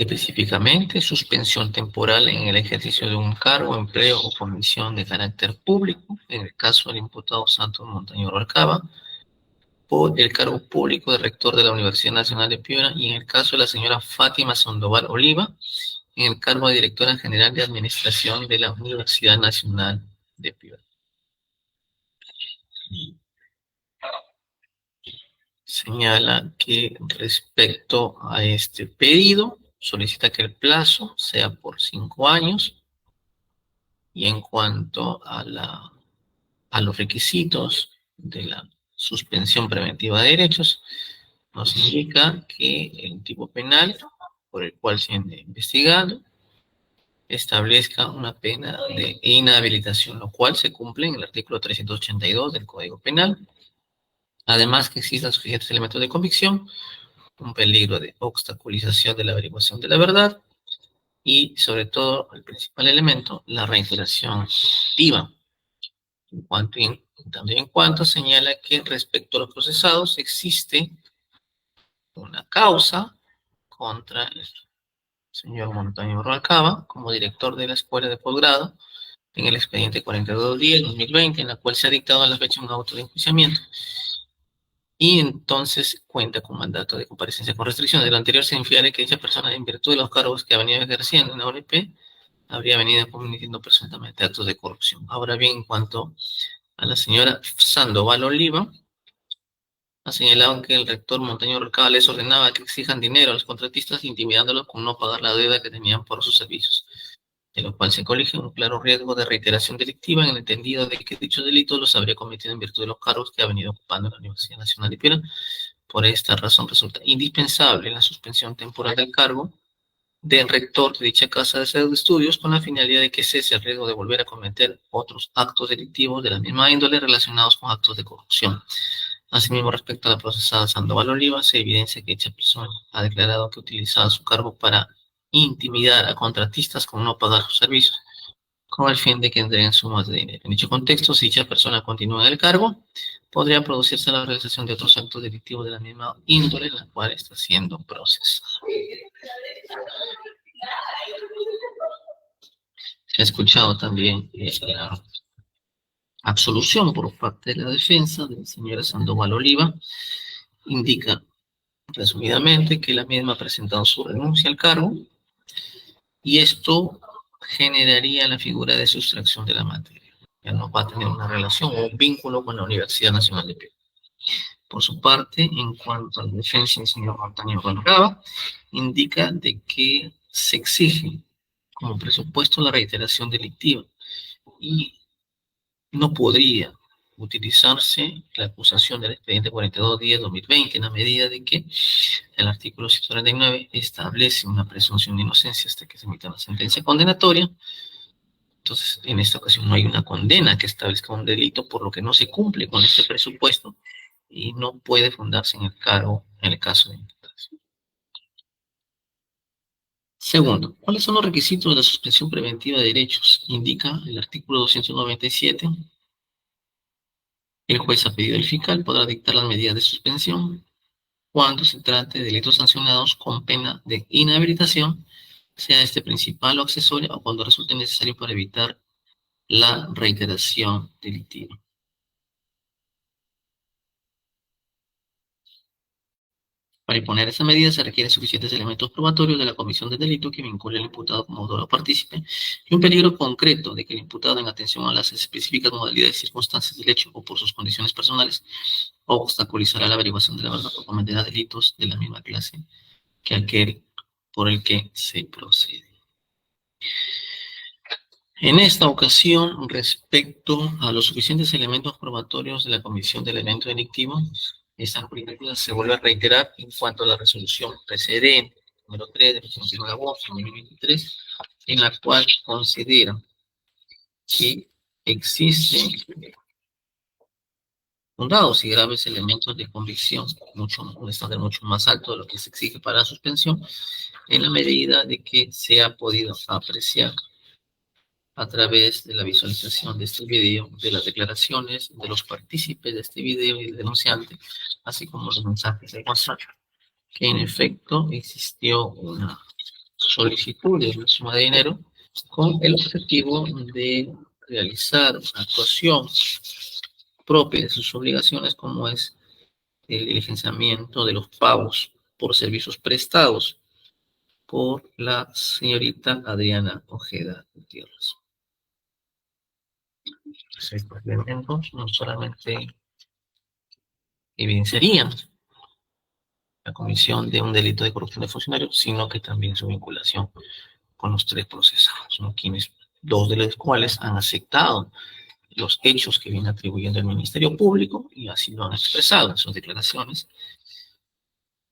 específicamente suspensión temporal en el ejercicio de un cargo, empleo o comisión de carácter público, en el caso del imputado Santos Montaño Rubalcaba, por el cargo público de rector de la Universidad Nacional de Piura, y en el caso de la señora Fátima Sandoval Oliva, en el cargo de directora general de administración de la Universidad Nacional de Piura. Señala que respecto a este pedido, solicita que el plazo sea por 5 años, y en cuanto a los requisitos de la suspensión preventiva de derechos, nos indica que el tipo penal por el cual se anda investigando establezca una pena de inhabilitación, lo cual se cumple en el artículo 382 del Código Penal. Además, que existan suficientes elementos de convicción, un peligro de obstaculización de la averiguación de la verdad y, sobre todo, el principal elemento, la reiteración activa. También en cuanto señala que respecto a los procesados existe una causa contra el señor Montaño Rubalcaba como director de la escuela de posgrado en el expediente 4210-2020, en la cual se ha dictado a la fecha un auto de enjuiciamiento, y entonces cuenta con mandato de comparecencia con restricción. De lo anterior se infiere que dicha persona, en virtud de los cargos que ha venido ejerciendo en la ONP, habría venido cometiendo presuntamente actos de corrupción. Ahora bien, en cuanto a la señora Sandoval Oliva, ha señalado que el rector Montaño Rubalcaba les ordenaba que exijan dinero a los contratistas, intimidándolos con no pagar la deuda que tenían por sus servicios, de lo cual se colige un claro riesgo de reiteración delictiva, en el entendido de que dichos delitos los habría cometido en virtud de los cargos que ha venido ocupando en la Universidad Nacional de Piura. Por esta razón resulta indispensable la suspensión temporal del cargo del rector de dicha casa de estudios, con la finalidad de que cese el riesgo de volver a cometer otros actos delictivos de la misma índole relacionados con actos de corrupción. Asimismo, respecto a la procesada Sandoval Oliva, se evidencia que dicha persona ha declarado que utilizaba su cargo para intimidar a contratistas con no pagar sus servicios, con el fin de que entreguen sumas de dinero. En dicho contexto, si dicha persona continúa en el cargo, podría producirse la realización de otros actos delictivos de la misma índole, en la cual está siendo procesada. Se ha escuchado también la absolución por parte de la defensa de la señora Sandoval Oliva. Indica resumidamente que la misma ha presentado su renuncia al cargo, y esto generaría la figura de sustracción de la materia. Ya no va a tener una relación o un vínculo con la Universidad Nacional de Piura. Por su parte, en cuanto a la defensa del señor Montaño Rubalcaba, indica de que se exige como presupuesto la reiteración delictiva, y no podría utilizarse la acusación del expediente 4210-2020 en la medida de que el artículo 139 establece una presunción de inocencia hasta que se emita una sentencia condenatoria. Entonces, en esta ocasión no hay una condena que establezca un delito, por lo que no se cumple con este presupuesto y no puede fundarse en el cargo en el caso de imputación. Segundo, ¿cuáles son los requisitos de la suspensión preventiva de derechos? Indica el artículo 297. El juez, a pedido del fiscal, podrá dictar las medidas de suspensión cuando se trate de delitos sancionados con pena de inhabilitación, sea este principal o accesoria, o cuando resulte necesario para evitar la reiteración delictiva. Para imponer esa medida se requieren suficientes elementos probatorios de la comisión del delito que vincule al imputado como autor o partícipe, y un peligro concreto de que el imputado, en atención a las específicas modalidades y circunstancias del hecho o por sus condiciones personales, obstaculizará la averiguación de la verdad o cometerá delitos de la misma clase que aquel por el que se procede. En esta ocasión, respecto a los suficientes elementos probatorios de la comisión del evento delictivo, esta jurisdicción se vuelve a reiterar en cuanto a la resolución precedente, número 3 del 21 de agosto de 2023, en la cual considera que existen fundados y graves elementos de convicción, un estándar mucho más alto de lo que se exige para la suspensión, en la medida de que se ha podido apreciar a través de la visualización de este video, de las declaraciones de los partícipes de este video y del denunciante, así como los mensajes de WhatsApp, que en efecto existió una solicitudes de suma de dinero con el objetivo de realizar una actuación propia de sus obligaciones, como es el diligenciamiento de los pagos por servicios prestados por la señorita Adriana Ojeda Gutiérrez. Estos elementos no solamente evidenciarían la comisión de un delito de corrupción de funcionarios, sino que también su vinculación con los tres procesados, ¿no? Dos de los cuales han aceptado los hechos que viene atribuyendo el Ministerio Público y así lo han expresado en sus declaraciones,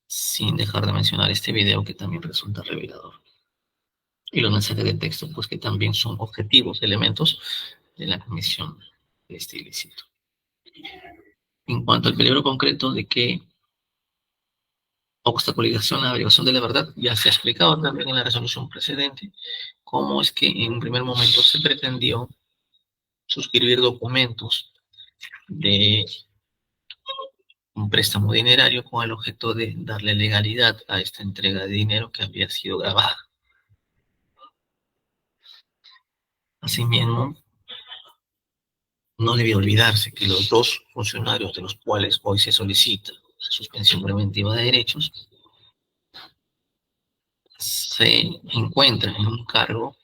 sin dejar de mencionar este video que también resulta revelador. Y los mensajes de texto, pues que también son objetivos, elementos de la comisión de este ilícito. En cuanto al peligro concreto de que obstaculización a la averiguación de la verdad, ya se ha explicado también en la resolución precedente cómo es que en un primer momento se pretendió suscribir documentos de un préstamo dinerario con el objeto de darle legalidad a esta entrega de dinero que había sido grabada. Asimismo, no debe olvidarse que los dos funcionarios de los cuales hoy se solicita la suspensión preventiva de derechos se encuentran en un cargo,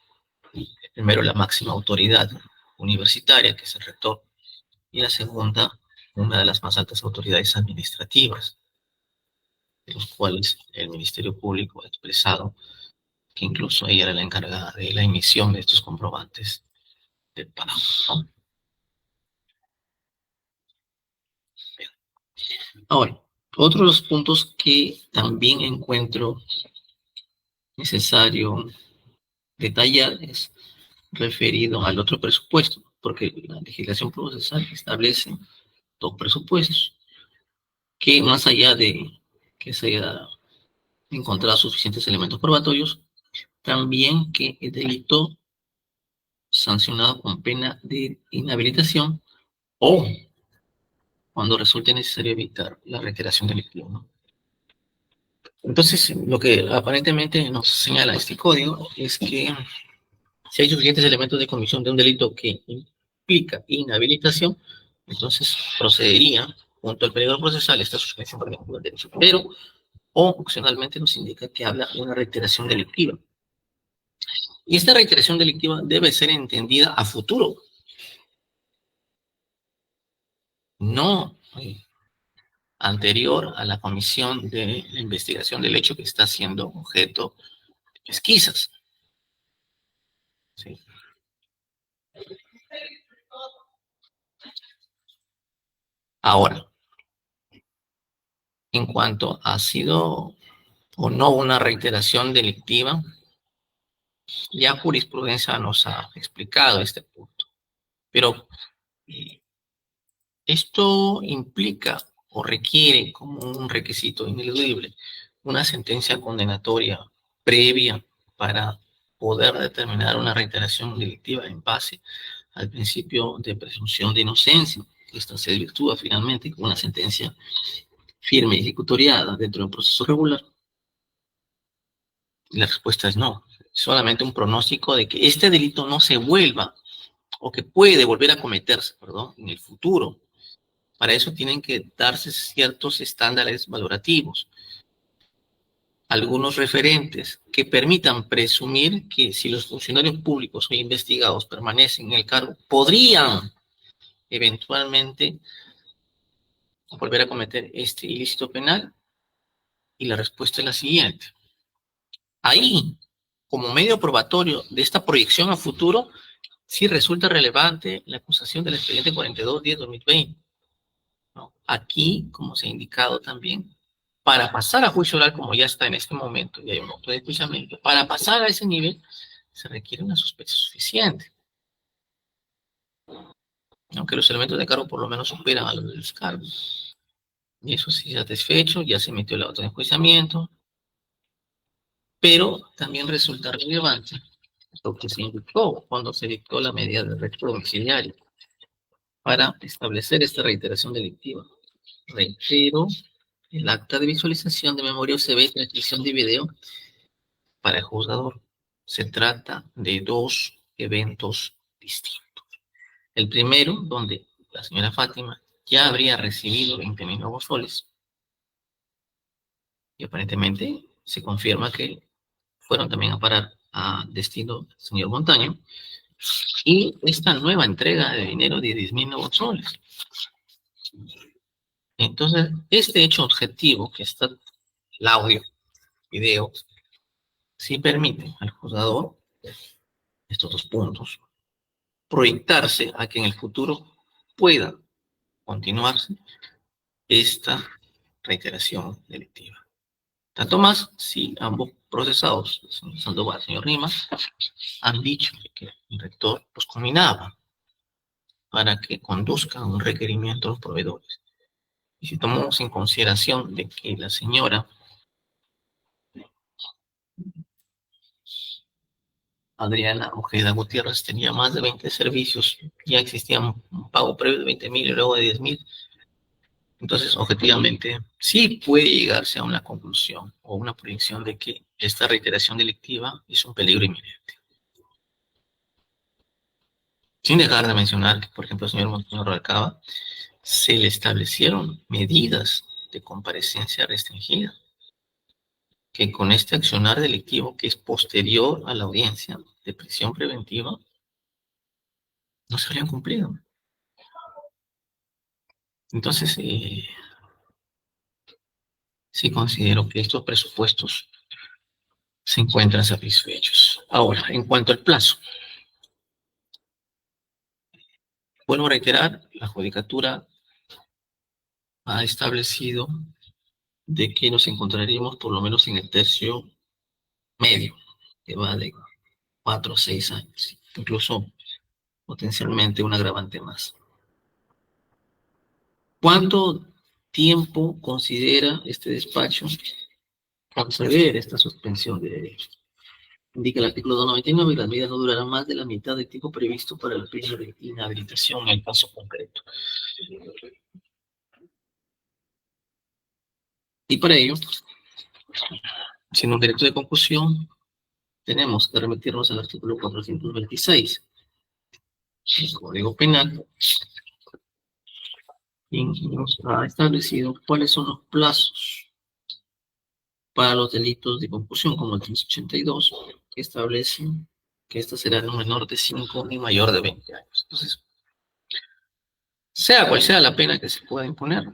primero la máxima autoridad universitaria, que es el rector, y la segunda, una de las más altas autoridades administrativas, de los cuales el Ministerio Público ha expresado que incluso ella era la encargada de la emisión de estos comprobantes de pago, ¿no? Bien. Ahora, otro de los puntos que también encuentro necesario detallar es referido al otro presupuesto, porque la legislación procesal establece dos presupuestos que, más allá de que se haya encontrado suficientes elementos probatorios, también que el delito sancionado con pena de inhabilitación o cuando resulte necesario evitar la reiteración delictiva, ¿no? Entonces, lo que aparentemente nos señala este código es que si hay suficientes elementos de comisión de un delito que implica inhabilitación, entonces procedería, junto al peligro procesal, esta suspensión preventiva del derecho. Pero, opcionalmente nos indica que habla de una reiteración delictiva. Y esta reiteración delictiva debe ser entendida a futuro. No anterior a la comisión de la investigación del hecho que está siendo objeto de pesquisas. ¿Sí? Ahora, en cuanto ha sido o no una reiteración delictiva, ya jurisprudencia nos ha explicado este punto. Pero esto implica o requiere como un requisito ineludible una sentencia condenatoria previa para poder determinar una reiteración delictiva en base al principio de presunción de inocencia, que esta se desvirtúa finalmente con una sentencia firme y ejecutoriada dentro del proceso regular. Y la respuesta es no, solamente un pronóstico de que este delito no se vuelva o que puede volver a cometerse, perdón, en el futuro. Para eso tienen que darse ciertos estándares valorativos, algunos referentes que permitan presumir que si los funcionarios públicos o investigados permanecen en el cargo, podrían eventualmente volver a cometer este ilícito penal. Y la respuesta es la siguiente. Ahí, como medio probatorio de esta proyección a futuro, sí resulta relevante la acusación del expediente 42-10-2020. ¿No? Aquí, como se ha indicado también, para pasar a juicio oral, como ya está en este momento, y hay un auto de enjuiciamiento, para pasar a ese nivel se requiere una sospecha suficiente. Aunque los elementos de cargo por lo menos superan a los del descargo. Y eso sí satisfecho, ya se emitió el auto de enjuiciamiento, pero también resulta relevante lo que se indicó cuando se dictó la medida de arresto domiciliario para establecer esta reiteración delictiva. Reitero el acta de visualización de memoria USB y transcripción de video para el juzgador. Se trata de dos eventos distintos. El primero, donde la señora Fátima ya habría recibido 20.000 nuevos soles, y aparentemente se confirma que fueron también a parar a destino del señor Montaño, y esta nueva entrega de dinero de 10.000 nuevos soles. Entonces, este hecho objetivo, que está el audio, video, sí permite al juzgador, estos dos puntos, proyectarse a que en el futuro pueda continuarse esta reiteración delictiva. Tanto más si ambos procesados, el señor Sandoval y el señor Rimas, han dicho que el rector los combinaba para que conduzcan un requerimiento a los proveedores. Y si tomamos en consideración de que la señora Adriana Ojeda Gutiérrez tenía más de 20 servicios, ya existía un pago previo de 20.000 y luego de 10.000, entonces objetivamente sí puede llegarse a una conclusión o una proyección de que esta reiteración delictiva es un peligro inminente. Sin dejar de mencionar que, por ejemplo, al señor Montaño Rubalcaba se le establecieron medidas de comparecencia restringida, que con este accionar delictivo que es posterior a la audiencia de prisión preventiva, no se habrían cumplido. Entonces, sí considero que estos presupuestos se encuentran satisfechos. Ahora, en cuanto al plazo, vuelvo a reiterar, la judicatura ha establecido de que nos encontraríamos por lo menos en el tercio medio, que va de 4 a 6 años, incluso potencialmente un agravante más. ¿Cuánto tiempo considera este despacho conceder esta suspensión de derechos? Indica el artículo 299 que las medidas no durarán más de la mitad del tiempo previsto para el periodo de inhabilitación en el caso concreto. Y para ello, siendo un derecho de conclusión, tenemos que remitirnos al artículo 426 del Código Penal, y nos ha establecido cuáles son los plazos para los delitos de concusión, como el 382, que establece que esta será no menor de 5 y mayor de 20 años. Entonces, sea cual sea la pena que se pueda imponer,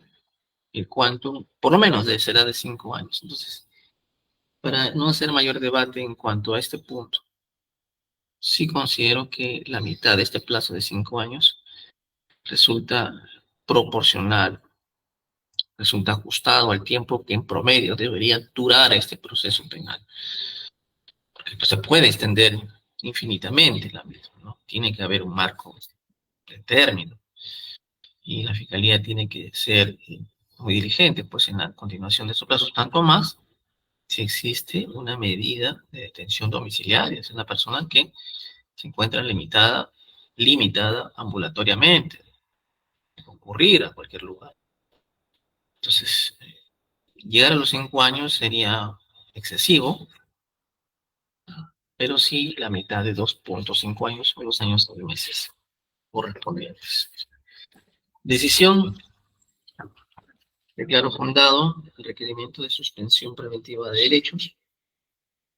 el cuanto, por lo menos será de 5 años. Entonces, para no hacer mayor debate en cuanto a este punto, sí considero que la mitad de este plazo de 5 años resulta proporcional, resulta ajustado al tiempo que en promedio debería durar este proceso penal. Porque pues, se puede extender infinitamente la misma, ¿no? Tiene que haber un marco de término y la Fiscalía tiene que ser muy diligente pues, en la continuación de esos plazos, tanto más si existe una medida de detención domiciliaria, es una persona que se encuentra limitada ambulatoriamente, de concurrir a cualquier lugar. Entonces, llegar a los 5 años sería excesivo, pero sí la mitad de 2.5 años o 2 años y 9 meses correspondientes. Decisión. Declaro fundado el requerimiento de suspensión preventiva de derechos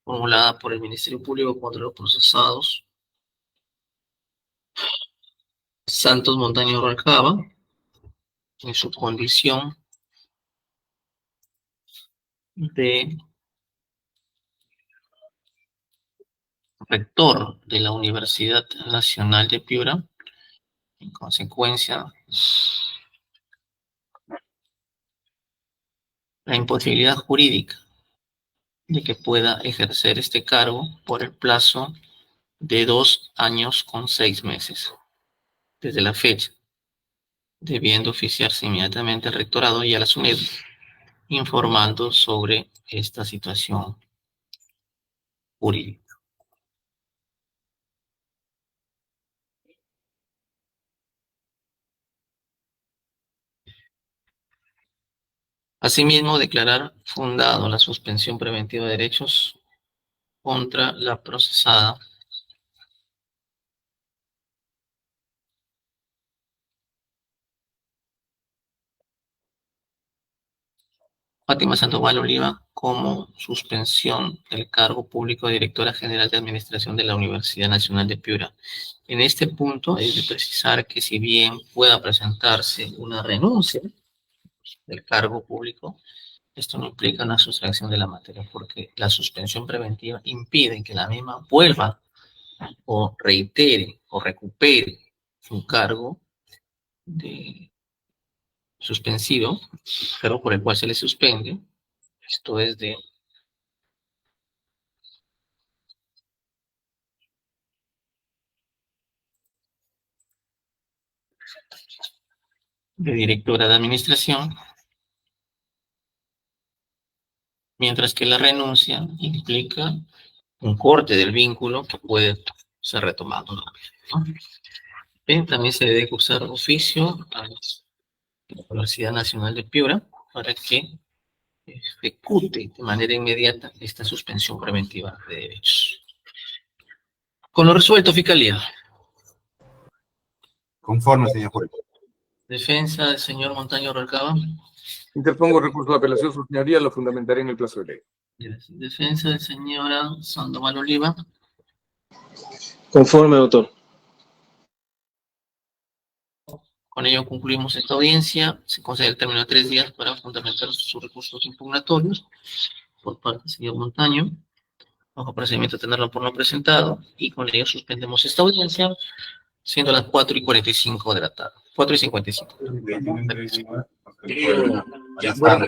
formulada por el Ministerio Público contra los procesados Santos Montaño Rubalcaba en su condición de rector de la Universidad Nacional de Piura. En consecuencia, la imposibilidad jurídica de que pueda ejercer este cargo por el plazo de 2 años con 6 meses desde la fecha, debiendo oficiarse inmediatamente al rectorado y a la SUNED informando sobre esta situación jurídica. Asimismo, declarar fundado la suspensión preventiva de derechos contra la procesada Fátima Sandoval Oliva como suspensión del cargo público de Directora General de Administración de la Universidad Nacional de Piura. En este punto hay que precisar que si bien pueda presentarse una renuncia del cargo público, esto no implica una sustracción de la materia, porque la suspensión preventiva impide que la misma vuelva o reitere o recupere su cargo de suspensivo, cargo por el cual se le suspende. Esto es de directora de administración, mientras que la renuncia implica un corte del vínculo que puede ser retomado nuevamente, ¿no? También se debe cursar oficio a la Universidad Nacional de Piura para que ejecute de manera inmediata esta suspensión preventiva de derechos. Con lo resuelto, Fiscalía. Conforme, señor juez. Defensa del señor Montaño Rubalcaba. Interpongo recurso de apelación, su señoría, lo fundamentaré en el plazo de ley. Defensa de señora Sandoval Oliva. Conforme, doctor. Con ello concluimos esta audiencia. Se concede el término de 3 días para fundamentar sus recursos impugnatorios por parte del señor Montaño, bajo procedimiento de tenerlo por no presentado, y con ello suspendemos esta audiencia, siendo las 4:45 de la tarde. 4:55. Ya está.